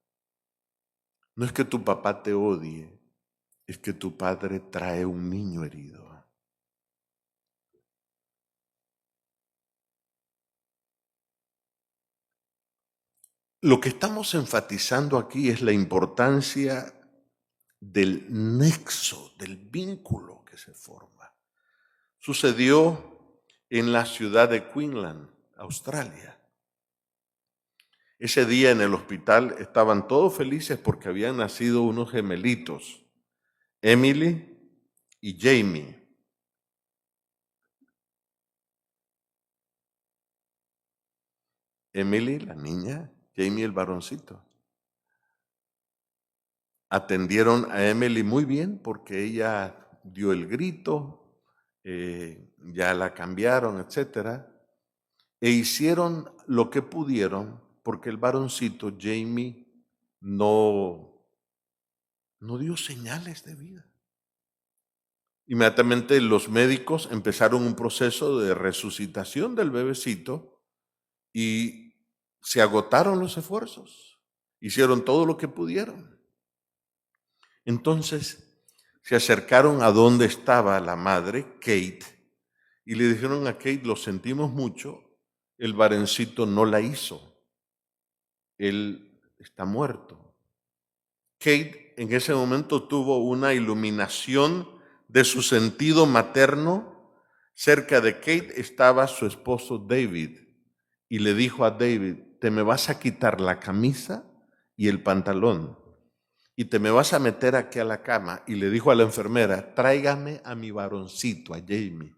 No es que tu papá te odie, es que tu padre trae un niño herido. Lo que estamos enfatizando aquí es la importancia del nexo, del vínculo que se forma. Sucedió en la ciudad de Queensland, Australia. Ese día en el hospital estaban todos felices porque habían nacido unos gemelitos, Emily y Jamie. Emily, la niña, Jamie, el varoncito. Atendieron a Emily muy bien porque ella dio el grito, ya la cambiaron, etc. E hicieron lo que pudieron porque el varoncito, Jamie, no dio señales de vida. Inmediatamente los médicos empezaron un proceso de resucitación del bebecito y se agotaron los esfuerzos. Hicieron todo lo que pudieron. Entonces se acercaron a donde estaba la madre, Kate, y le dijeron a Kate, lo sentimos mucho, el varoncito no la hizo. Él está muerto. Kate en ese momento tuvo una iluminación de su sentido materno. Cerca de Kate estaba su esposo David y le dijo a David, te me vas a quitar la camisa y el pantalón y te me vas a meter aquí a la cama. Y le dijo a la enfermera, tráigame a mi varoncito, a Jamie.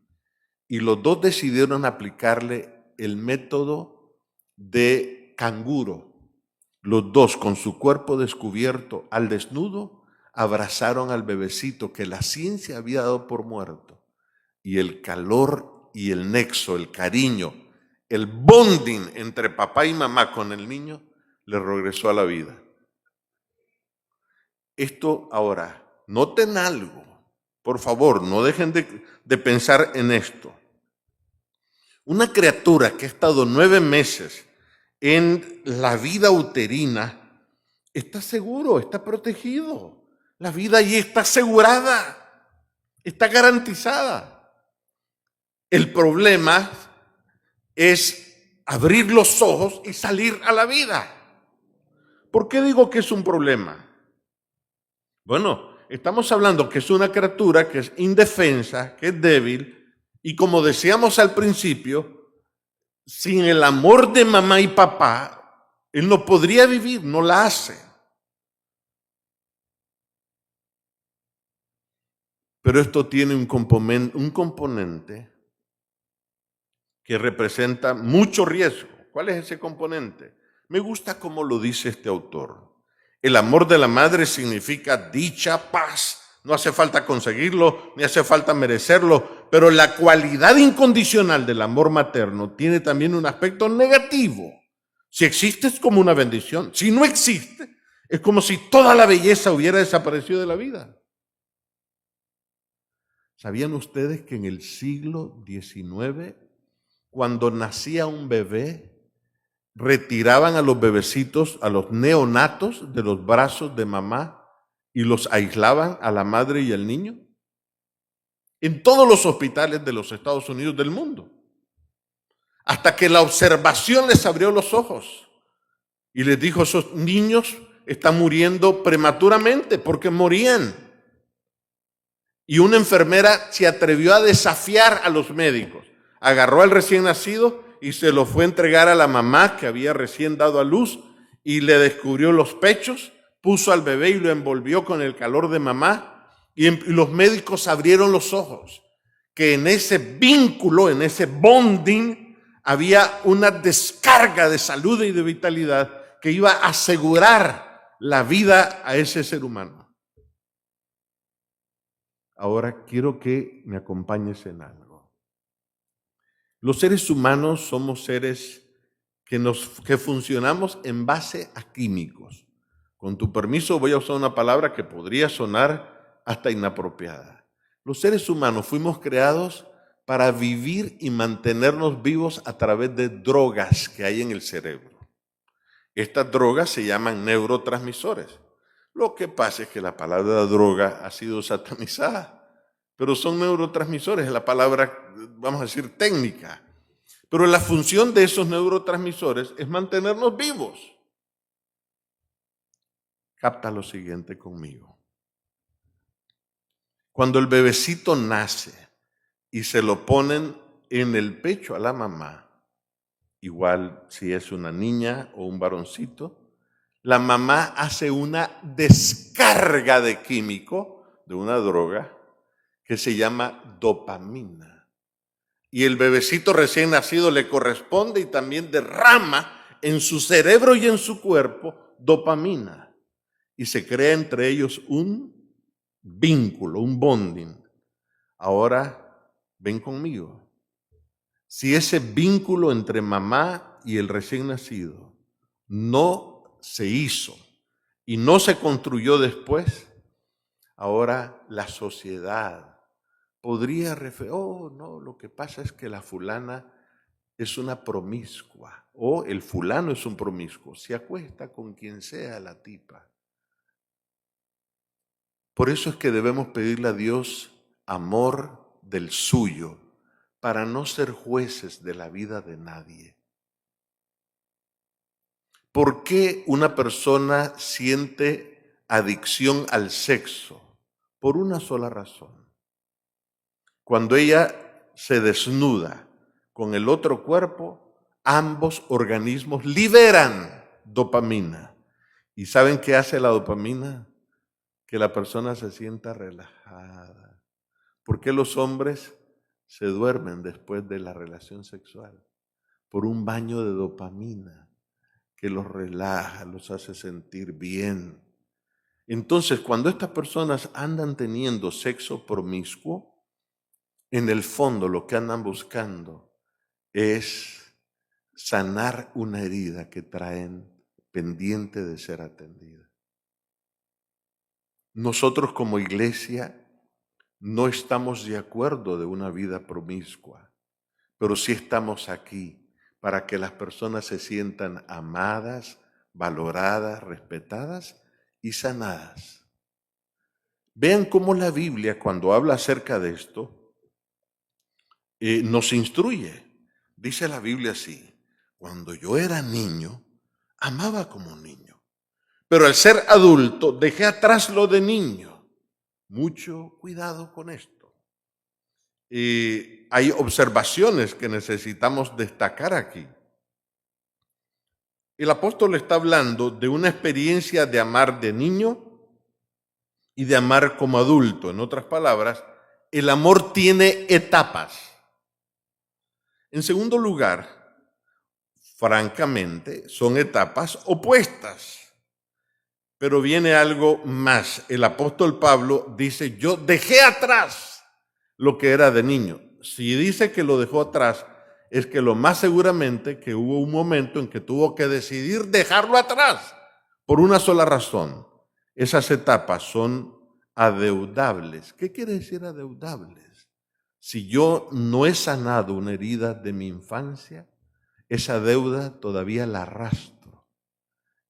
Y los dos decidieron aplicarle el método de canguro. Los dos, con su cuerpo descubierto al desnudo, abrazaron al bebecito que la ciencia había dado por muerto. Y el calor y el nexo, el cariño, el bonding entre papá y mamá con el niño, le regresó a la vida. Esto ahora, noten algo, por favor, no dejen de pensar en esto. Una criatura que ha estado 9 meses en la vida uterina está seguro, está protegido. La vida allí está asegurada, está garantizada. El problema es abrir los ojos y salir a la vida. ¿Por qué digo que es un problema? Bueno, estamos hablando que es una criatura que es indefensa, que es débil, y como decíamos al principio, sin el amor de mamá y papá, él no podría vivir, no la hace. Pero esto tiene un componente que representa mucho riesgo. ¿Cuál es ese componente? Me gusta cómo lo dice este autor. El amor de la madre significa dicha, paz. No hace falta conseguirlo, ni hace falta merecerlo, pero la cualidad incondicional del amor materno tiene también un aspecto negativo. Si existe es como una bendición. Si no existe, es como si toda la belleza hubiera desaparecido de la vida. ¿Sabían ustedes que en el siglo XIX, cuando nacía un bebé, retiraban a los bebecitos, a los neonatos de los brazos de mamá y los aislaban a la madre y al niño? En todos los hospitales de los Estados Unidos del mundo. Hasta que la observación les abrió los ojos y les dijo, esos niños están muriendo prematuramente porque morían. Y una enfermera se atrevió a desafiar a los médicos. Agarró al recién nacido y se lo fue a entregar a la mamá que había recién dado a luz y le descubrió los pechos, puso al bebé y lo envolvió con el calor de mamá y los médicos abrieron los ojos, que en ese vínculo, en ese bonding, había una descarga de salud y de vitalidad que iba a asegurar la vida a ese ser humano. Ahora quiero que me acompañes en algo. Los seres humanos somos seres que funcionamos en base a químicos. Con tu permiso voy a usar una palabra que podría sonar hasta inapropiada. Los seres humanos fuimos creados para vivir y mantenernos vivos a través de drogas que hay en el cerebro. Estas drogas se llaman neurotransmisores. Lo que pasa es que la palabra droga ha sido satanizada, pero son neurotransmisores, es la palabra, vamos a decir, técnica. Pero la función de esos neurotransmisores es mantenernos vivos. Capta lo siguiente conmigo. Cuando el bebecito nace y se lo ponen en el pecho a la mamá, igual si es una niña o un varoncito, la mamá hace una descarga de químico, de una droga, que se llama dopamina. Y el bebecito recién nacido le corresponde y también derrama en su cerebro y en su cuerpo dopamina. Y se crea entre ellos un vínculo, un bonding. Ahora, ven conmigo. Si ese vínculo entre mamá y el recién nacido no se hizo y no se construyó después, ahora la sociedad podría referir, oh no, lo que pasa es que la fulana es una promiscua o el fulano es un promiscuo, se acuesta con quien sea la tipa. Por eso es que debemos pedirle a Dios amor del suyo para no ser jueces de la vida de nadie. ¿Por qué una persona siente adicción al sexo? Por una sola razón. Cuando ella se desnuda con el otro cuerpo, ambos organismos liberan dopamina. ¿Y saben qué hace la dopamina? Que la persona se sienta relajada. ¿Por qué los hombres se duermen después de la relación sexual? Por un baño de dopamina que los relaja, los hace sentir bien. Entonces, cuando estas personas andan teniendo sexo promiscuo, en el fondo lo que andan buscando es sanar una herida que traen pendiente de ser atendida. Nosotros como iglesia no estamos de acuerdo de una vida promiscua, pero sí estamos aquí para que las personas se sientan amadas, valoradas, respetadas y sanadas. Vean cómo la Biblia, cuando habla acerca de esto, nos instruye. Dice la Biblia así: cuando yo era niño, amaba como niño, pero al ser adulto dejé atrás lo de niño. Mucho cuidado con esto. Hay observaciones que necesitamos destacar aquí. El apóstol está hablando de una experiencia de amar de niño y de amar como adulto. En otras palabras, el amor tiene etapas. En segundo lugar, francamente, son etapas opuestas. Pero viene algo más. El apóstol Pablo dice, yo dejé atrás lo que era de niño. Si dice que lo dejó atrás, es que lo más seguramente que hubo un momento en que tuvo que decidir dejarlo atrás por una sola razón. Esas etapas son adeudables. ¿Qué quiere decir adeudables? Si yo no he sanado una herida de mi infancia, esa deuda todavía la arrastro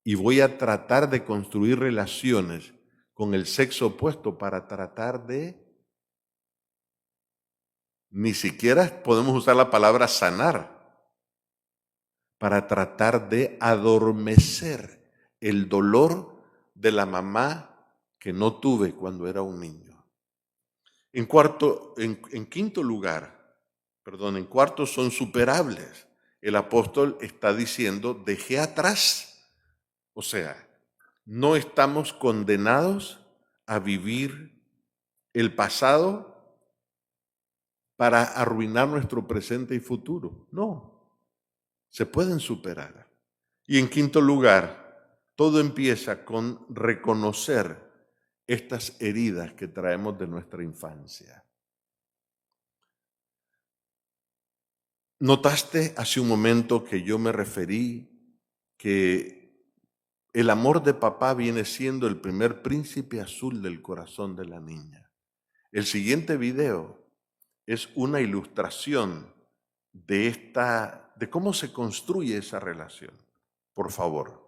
y voy a tratar de construir relaciones con el sexo opuesto para tratar de, ni siquiera podemos usar la palabra sanar, para tratar de adormecer el dolor de la mamá que no tuve cuando era un niño. En cuarto son superables. El apóstol está diciendo, dejé atrás. O sea, no estamos condenados a vivir el pasado para arruinar nuestro presente y futuro. No, se pueden superar. Y en quinto lugar, todo empieza con reconocer estas heridas que traemos de nuestra infancia. ¿Notaste hace un momento que yo me referí que el amor de papá viene siendo el primer príncipe azul del corazón de la niña? El siguiente video es una ilustración de cómo se construye esa relación. Por favor.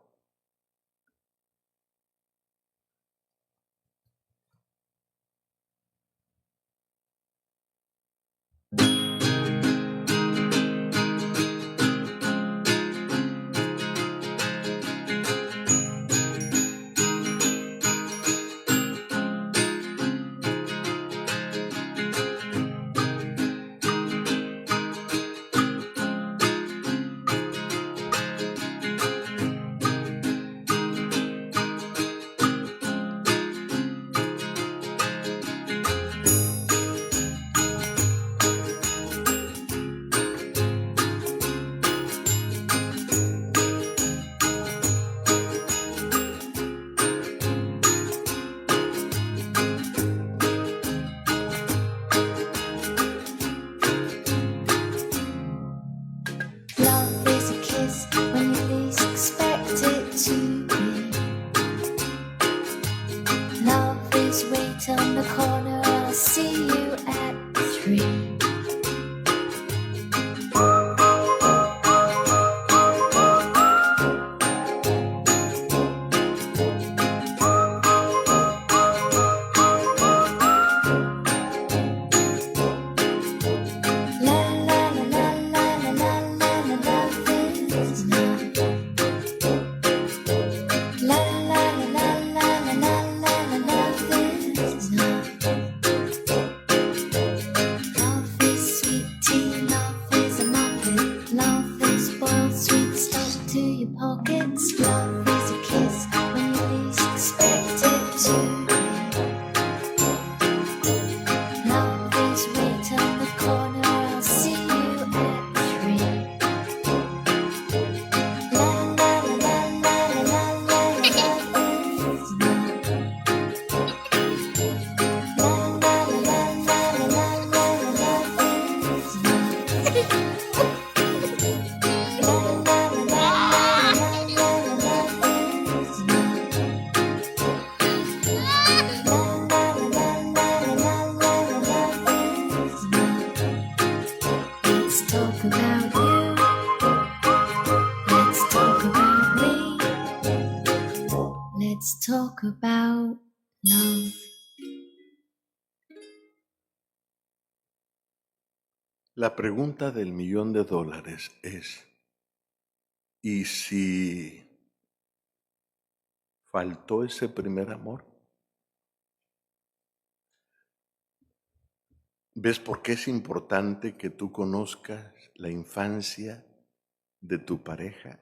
Talk about love. La pregunta del $1.000.000 es, ¿y si faltó ese primer amor? ¿Ves por qué es importante que tú conozcas la infancia de tu pareja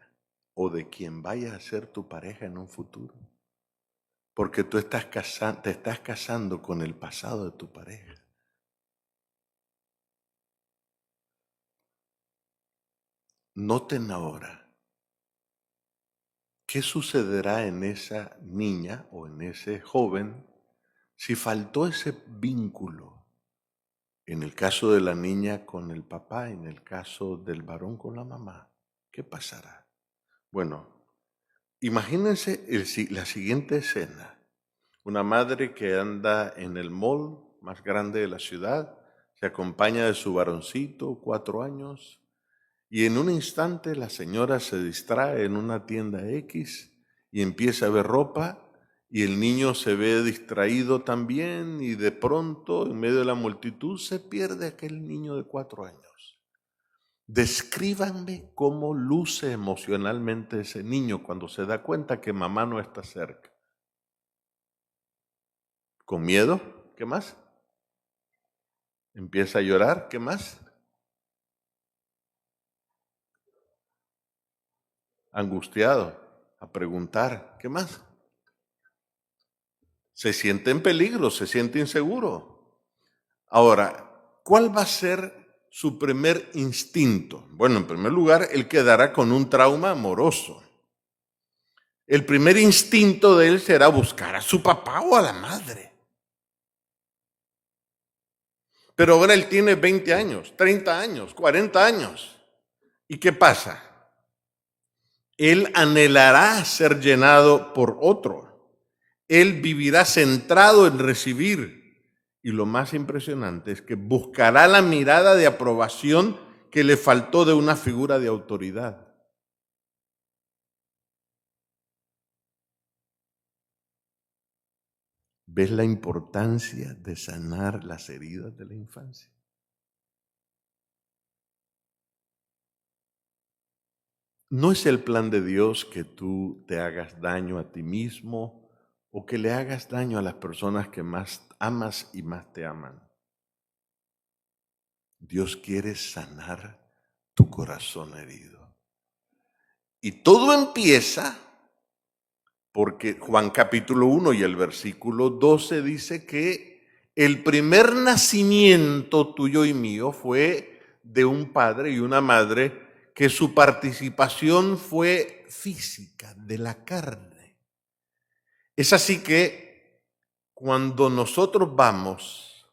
o de quien vaya a ser tu pareja en un futuro? Porque tú te estás casando con el pasado de tu pareja. noten ahora, ¿qué sucederá en esa niña o en ese joven si faltó ese vínculo? En el caso de la niña con el papá, en el caso del varón con la mamá, ¿qué pasará? Bueno, imagínense la siguiente escena. Una madre que anda en el mall más grande de la ciudad, se acompaña de su varoncito, 4 años, y en un instante la señora se distrae en una tienda X y empieza a ver ropa, y el niño se ve distraído también, y de pronto en medio de la multitud se pierde aquel niño de 4 años. Descríbanme cómo luce emocionalmente ese niño cuando se da cuenta que mamá no está cerca. ¿Con miedo? ¿Qué más? Empieza a llorar. ¿Qué más? Angustiado, a preguntar. ¿Qué más? Se siente en peligro, se siente inseguro. Ahora, ¿cuál va a ser su primer instinto? Bueno, en primer lugar, él quedará con un trauma amoroso. El primer instinto de él será buscar a su papá o a la madre. Pero ahora él tiene 20 años, 30 años, 40 años. ¿Y qué pasa? Él anhelará ser llenado por otro. Él vivirá centrado en recibir. Y lo más impresionante es que buscará la mirada de aprobación que le faltó de una figura de autoridad. ¿Ves la importancia de sanar las heridas de la infancia? No es el plan de Dios que tú te hagas daño a ti mismo o que le hagas daño a las personas que más amas y más te aman. Dios quiere sanar tu corazón herido. Y todo empieza porque Juan capítulo 1 y el versículo 12 dice que el primer nacimiento tuyo y mío fue de un padre y una madre que su participación fue física, de la carne. Es así que cuando nosotros vamos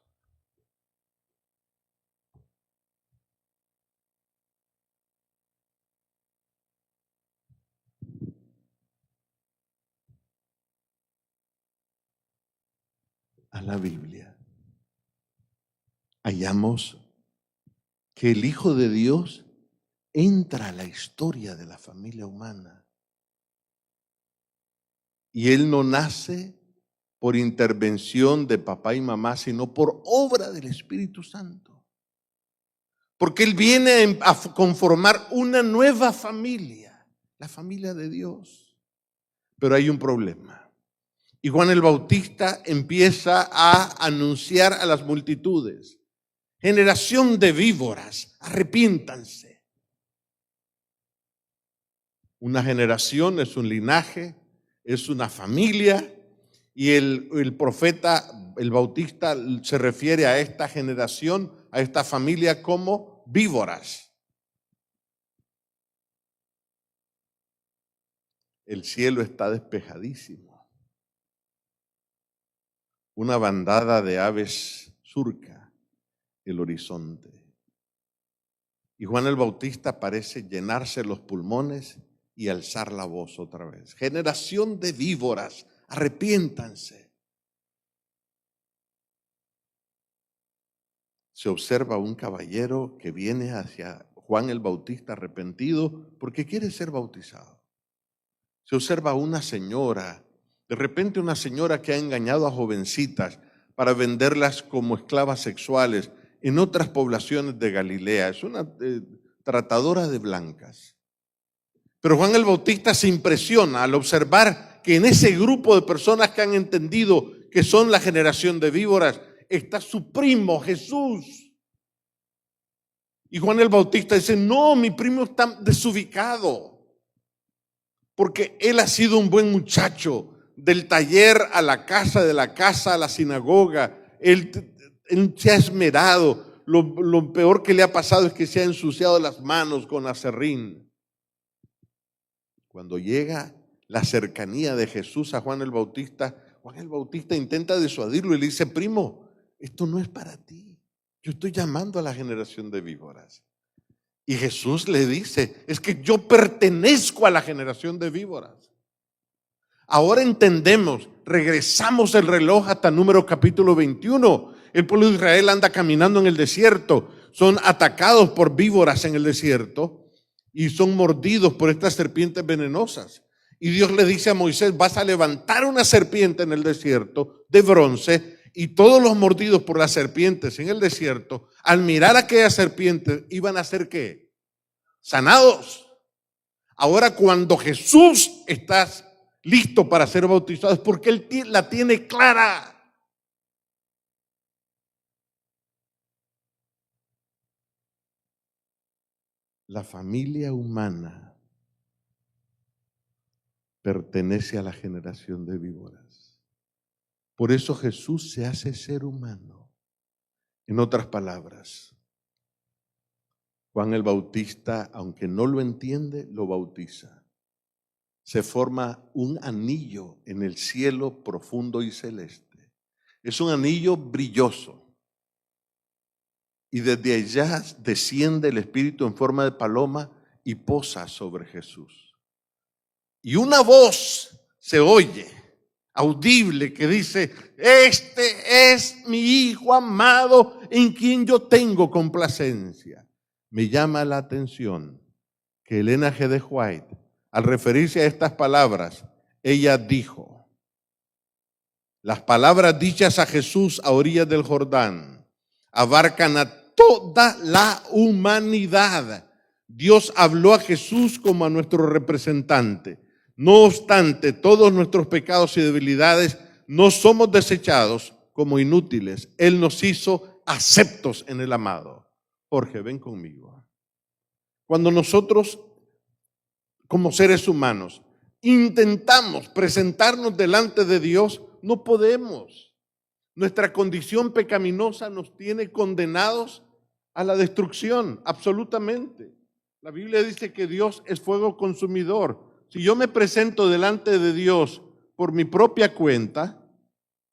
a la Biblia, hallamos que el Hijo de Dios entra a la historia de la familia humana. Y Él no nace por intervención de papá y mamá, sino por obra del Espíritu Santo. Porque Él viene a conformar una nueva familia, la familia de Dios. Pero hay un problema. Y Juan el Bautista empieza a anunciar a las multitudes: generación de víboras, arrepiéntanse. Una generación es un linaje, es una familia, y el profeta, el Bautista, se refiere a esta generación, a esta familia como víboras. El cielo está despejadísimo. Una bandada de aves surca el horizonte. Y Juan el Bautista parece llenarse los pulmones y alzar la voz otra vez: generación de víboras, arrepiéntanse. Se observa un caballero que viene hacia Juan el Bautista arrepentido porque quiere ser bautizado. Se observa una señora, de repente una señora que ha engañado a jovencitas para venderlas como esclavas sexuales en otras poblaciones de Galilea. Es una tratadora de blancas. Pero Juan el Bautista se impresiona al observar que en ese grupo de personas que han entendido que son la generación de víboras está su primo Jesús. Y Juan el Bautista dice: no, mi primo está desubicado, porque él ha sido un buen muchacho. Del taller a la casa, de la casa a la sinagoga, él se ha esmerado. lo peor que le ha pasado es que se ha ensuciado las manos con aserrín. Cuando llega la cercanía de Jesús a Juan el Bautista intenta disuadirlo y le dice: primo, esto no es para ti. Yo estoy llamando a la generación de víboras. Y Jesús le dice: es que yo pertenezco a la generación de víboras. Ahora entendemos, regresamos el reloj hasta Números capítulo 21. El pueblo de Israel anda caminando en el desierto, son atacados por víboras en el desierto y son mordidos por estas serpientes venenosas. Y Dios le dice a Moisés: vas a levantar una serpiente en el desierto de bronce, y todos los mordidos por las serpientes en el desierto, al mirar a aquella serpiente, iban a ser ¿qué? Sanados. Ahora, cuando Jesús está listo para ser bautizado, es porque Él la tiene clara. La familia humana pertenece a la generación de víboras. Por eso Jesús se hace ser humano. En otras palabras, Juan el Bautista, aunque no lo entiende, lo bautiza. Se forma un anillo en el cielo profundo y celeste. Es un anillo brilloso. Y desde allá desciende el Espíritu en forma de paloma y posa sobre Jesús. Y una voz se oye, audible, que dice: este es mi Hijo amado en quien yo tengo complacencia. Me llama la atención que Elena G. de White, al referirse a estas palabras, ella dijo: las palabras dichas a Jesús a orillas del Jordán abarcan a toda la humanidad. Dios habló a Jesús como a nuestro representante. No obstante, todos nuestros pecados y debilidades no somos desechados como inútiles. Él nos hizo aceptos en el amado. Jorge, ven conmigo. Cuando nosotros, como seres humanos, intentamos presentarnos delante de Dios, no podemos. Nuestra condición pecaminosa nos tiene condenados a la destrucción, absolutamente. La Biblia dice que Dios es fuego consumidor. Si yo me presento delante de Dios por mi propia cuenta,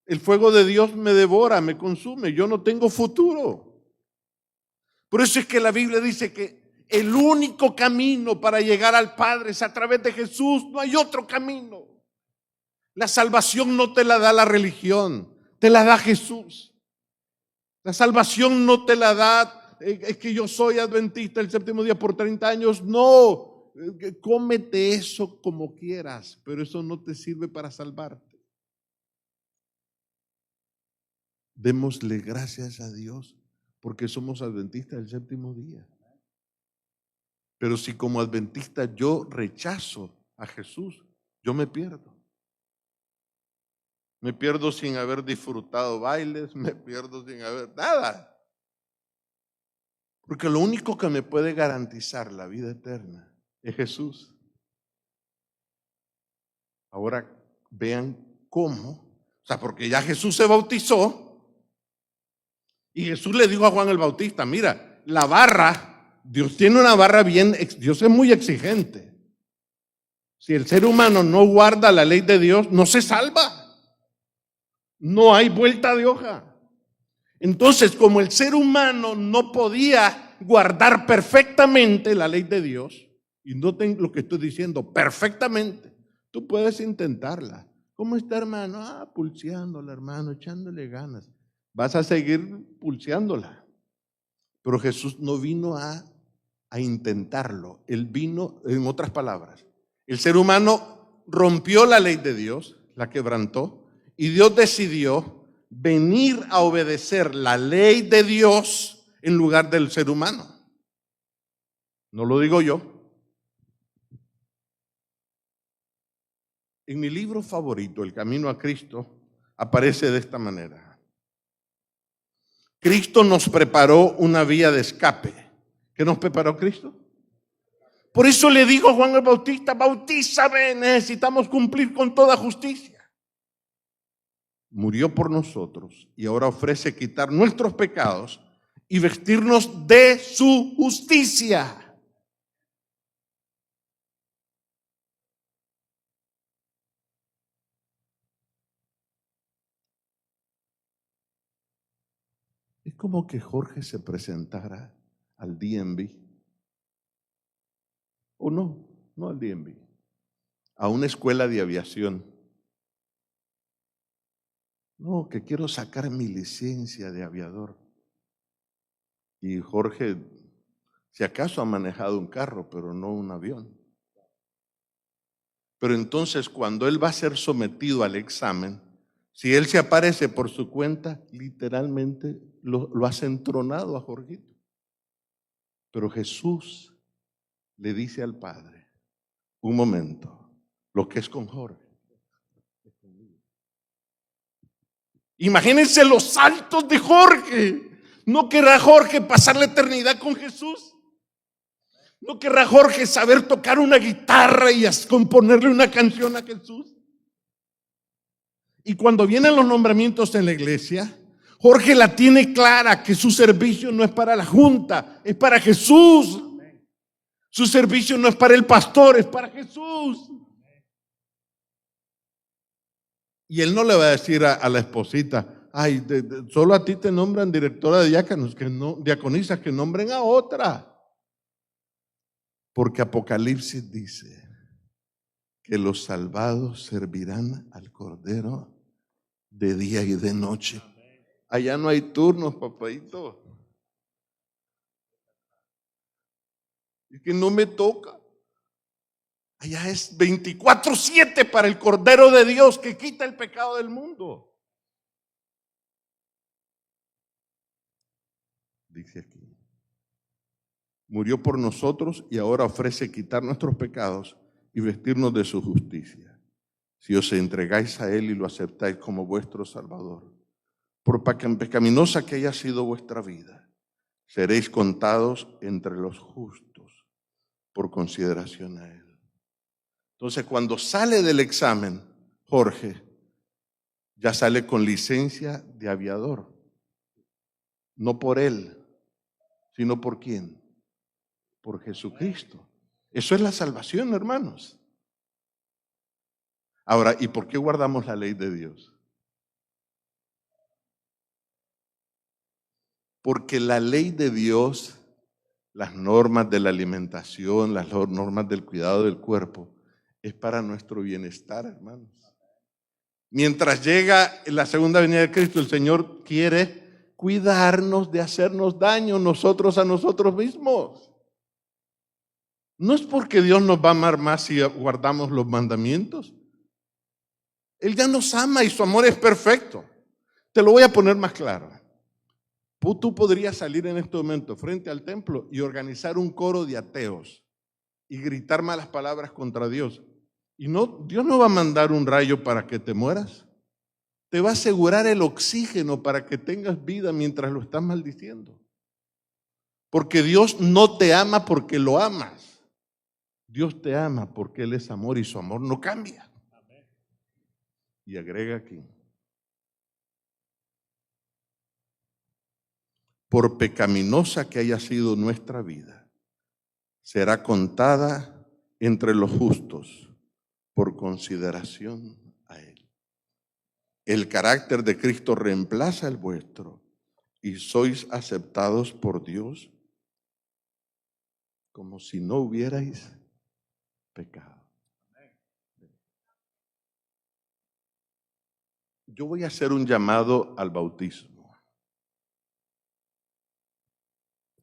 el fuego de Dios me devora, me consume. Yo no tengo futuro. Por eso es que la Biblia dice que el único camino para llegar al Padre es a través de Jesús. No hay otro camino. La salvación no te la da la religión, te la da Jesús. La salvación no te la da, es que yo soy adventista el séptimo día por 30 años. No. Cómete eso como quieras, pero eso no te sirve para salvarte. Démosle gracias a Dios porque somos adventistas del séptimo día. Pero si como adventista yo rechazo a Jesús, yo me pierdo. Me pierdo sin haber disfrutado bailes, me pierdo sin haber nada. Porque lo único que me puede garantizar la vida eterna es Jesús. Ahora vean cómo, porque ya Jesús se bautizó y Jesús le dijo a Juan el Bautista: mira, la barra, Dios tiene una barra bien, Dios es muy exigente. Si el ser humano no guarda la ley de Dios, no se salva. No hay vuelta de hoja. Entonces, como el ser humano no podía guardar perfectamente la ley de Dios, y noten lo que estoy diciendo, perfectamente. Tú puedes intentarla. ¿Cómo está, hermano? Pulseándola, hermano, echándole ganas. Vas a seguir pulseándola. Pero Jesús no vino a intentarlo. Él vino, en otras palabras, el ser humano rompió la ley de Dios, la quebrantó, y Dios decidió venir a obedecer la ley de Dios en lugar del ser humano. No lo digo yo. En mi libro favorito, El Camino a Cristo, aparece de esta manera. Cristo nos preparó una vía de escape. ¿Qué nos preparó Cristo? Por eso le dijo Juan el Bautista: bautízame, necesitamos cumplir con toda justicia. Murió por nosotros y ahora ofrece quitar nuestros pecados y vestirnos de su justicia. Es como que Jorge se presentara al DMV, o no al DMV, a una escuela de aviación. No, que quiero sacar mi licencia de aviador. Y Jorge, si acaso ha manejado un carro, pero no un avión. Pero entonces cuando él va a ser sometido al examen, si él se aparece por su cuenta, literalmente lo has entronado a Jorgito. Pero Jesús le dice al Padre, un momento, lo que es con Jorge. Imagínense los saltos de Jorge. ¿No querrá Jorge pasar la eternidad con Jesús? ¿No querrá Jorge saber tocar una guitarra y componerle una canción a Jesús? Y cuando vienen los nombramientos en la iglesia, Jorge la tiene clara que su servicio no es para la junta, es para Jesús. Su servicio no es para el pastor, es para Jesús. Y él no le va a decir a la esposita, ay, solo a ti te nombran directora de diáconos, que no, diaconisas, que nombren a otra. Porque Apocalipsis dice que los salvados servirán al Cordero de día y de noche. Allá no hay turnos, papadito. Es que no me toca. Allá es 24/7 para el Cordero de Dios que quita el pecado del mundo. Dice aquí, murió por nosotros y ahora ofrece quitar nuestros pecados y vestirnos de su justicia. Si os entregáis a Él y lo aceptáis como vuestro Salvador, por pecaminosa que haya sido vuestra vida, seréis contados entre los justos por consideración a Él. Entonces, cuando sale del examen, Jorge ya sale con licencia de aviador. No por él, sino por quién. Por Jesucristo. Eso es la salvación, hermanos. Ahora, ¿y por qué guardamos la ley de Dios? Porque la ley de Dios, las normas de la alimentación, las normas del cuidado del cuerpo, es para nuestro bienestar, hermanos. Mientras llega la segunda venida de Cristo, el Señor quiere cuidarnos de hacernos daño nosotros a nosotros mismos. No es porque Dios nos va a amar más si guardamos los mandamientos. Él ya nos ama y su amor es perfecto. Te lo voy a poner más claro. Tú podrías salir en este momento frente al templo y organizar un coro de ateos y gritar malas palabras contra Dios. Y Dios no va a mandar un rayo para que te mueras. Te va a asegurar el oxígeno para que tengas vida mientras lo estás maldiciendo. Porque Dios no te ama porque lo amas. Dios te ama porque Él es amor y su amor no cambia. Y agrega aquí, por pecaminosa que haya sido nuestra vida, será contada entre los justos por consideración a Él. El carácter de Cristo reemplaza el vuestro y sois aceptados por Dios como si no hubierais pecado. Yo voy a hacer un llamado al bautismo,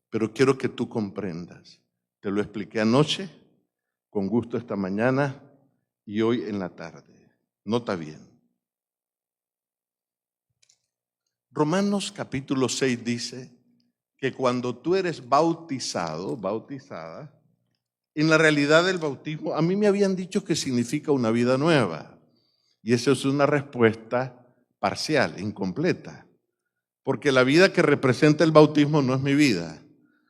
pero quiero que tú comprendas. Te lo expliqué anoche, con gusto esta mañana y hoy en la tarde. Nota bien. Romanos capítulo 6 dice que cuando tú eres bautizado, bautizada, en la realidad del bautismo, a mí me habían dicho que significa una vida nueva. Y eso es una respuesta parcial, incompleta. Porque la vida que representa el bautismo no es mi vida.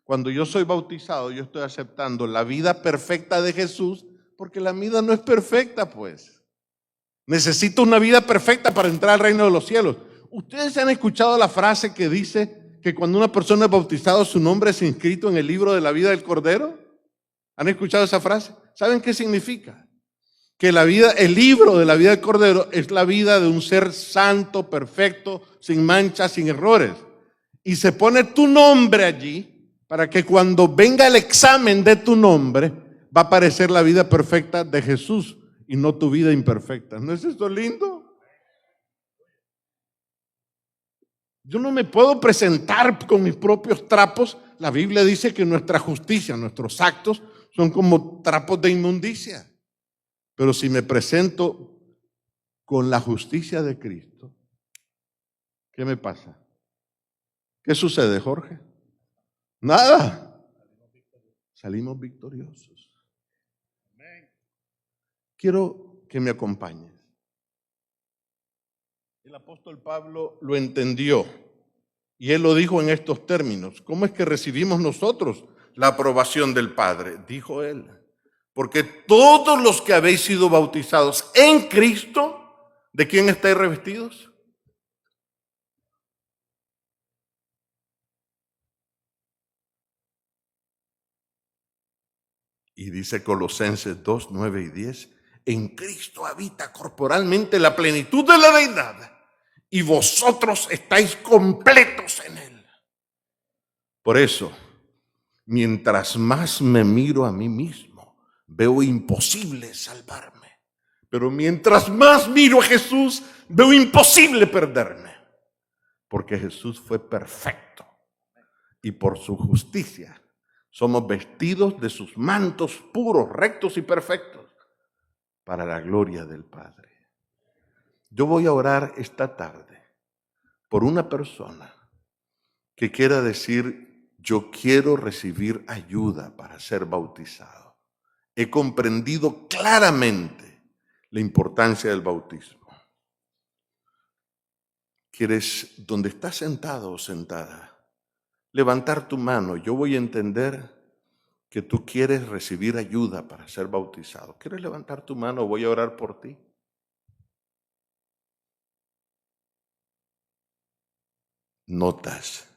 Cuando yo soy bautizado, yo estoy aceptando la vida perfecta de Jesús, porque la vida no es perfecta, pues. Necesito una vida perfecta para entrar al reino de los cielos. Ustedes han escuchado la frase que dice que cuando una persona es bautizada su nombre es inscrito en el libro de la vida del Cordero? ¿Han escuchado esa frase? ¿Saben qué significa? Que el libro de la vida del Cordero es la vida de un ser santo, perfecto, sin manchas, sin errores. Y se pone tu nombre allí para que cuando venga el examen de tu nombre va a aparecer la vida perfecta de Jesús y no tu vida imperfecta. ¿No es esto lindo? Yo no me puedo presentar con mis propios trapos. La Biblia dice que nuestra justicia, nuestros actos son como trapos de inmundicia. Pero si me presento con la justicia de Cristo, ¿qué me pasa? ¿Qué sucede, Jorge? Nada. Salimos victoriosos. Quiero que me acompañes. El apóstol Pablo lo entendió y él lo dijo en estos términos. ¿Cómo es que recibimos nosotros la aprobación del Padre? Dijo él. Porque todos los que habéis sido bautizados en Cristo, ¿de quién estáis revestidos? Y dice Colosenses 2, 9 y 10, en Cristo habita corporalmente la plenitud de la deidad y vosotros estáis completos en él. Por eso, mientras más me miro a mí mismo, veo imposible salvarme. Pero mientras más miro a Jesús, veo imposible perderme. Porque Jesús fue perfecto. Y por su justicia somos vestidos de sus mantos puros, rectos y perfectos para la gloria del Padre. Yo voy a orar esta tarde por una persona que quiera decir, yo quiero recibir ayuda para ser bautizado. He comprendido claramente la importancia del bautismo. ¿Quieres, donde estás sentado o sentada, levantar tu mano? Yo voy a entender que tú quieres recibir ayuda para ser bautizado. ¿Quieres levantar tu mano? Voy a orar por ti. Notas,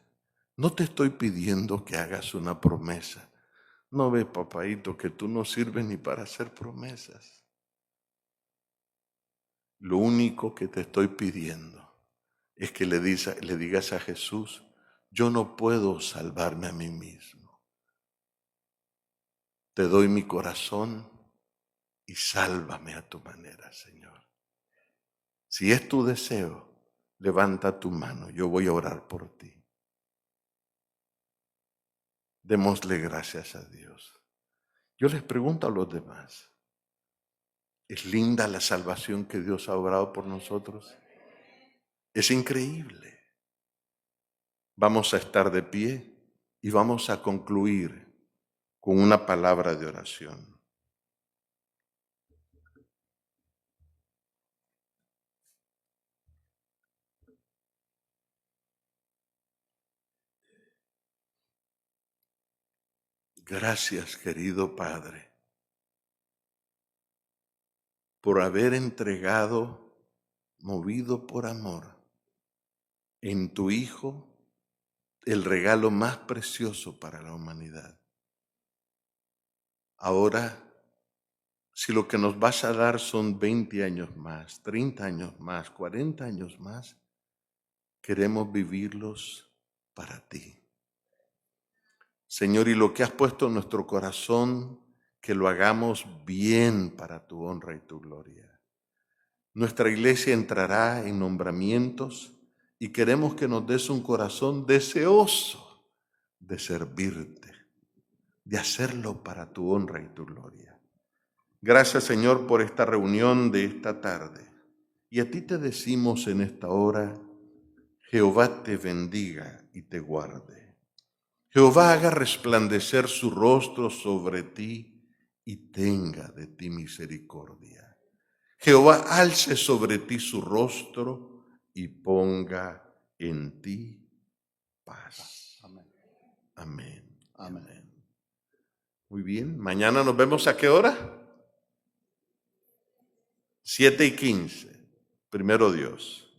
no te estoy pidiendo que hagas una promesa. No ves, papaíto, que tú no sirves ni para hacer promesas. Lo único que te estoy pidiendo es que le digas a Jesús, yo no puedo salvarme a mí mismo. Te doy mi corazón y sálvame a tu manera, Señor. Si es tu deseo, levanta tu mano, yo voy a orar por ti. Démosle gracias a Dios. Yo les pregunto a los demás, ¿es linda la salvación que Dios ha obrado por nosotros? Es increíble. Vamos a estar de pie y vamos a concluir con una palabra de oración. Gracias, querido Padre, por haber entregado, movido por amor, en tu Hijo, el regalo más precioso para la humanidad. Ahora, si lo que nos vas a dar son 20 años más, 30 años más, 40 años más, queremos vivirlos para ti. Señor, y lo que has puesto en nuestro corazón, que lo hagamos bien para tu honra y tu gloria. Nuestra iglesia entrará en nombramientos y queremos que nos des un corazón deseoso de servirte, de hacerlo para tu honra y tu gloria. Gracias, Señor, por esta reunión de esta tarde. Y a ti te decimos en esta hora, Jehová te bendiga y te guarde. Jehová haga resplandecer su rostro sobre ti y tenga de ti misericordia. Jehová alce sobre ti su rostro y ponga en ti paz. Amén. Amén. Amén. Muy bien, mañana nos vemos ¿a qué hora? 7:15. Primero Dios.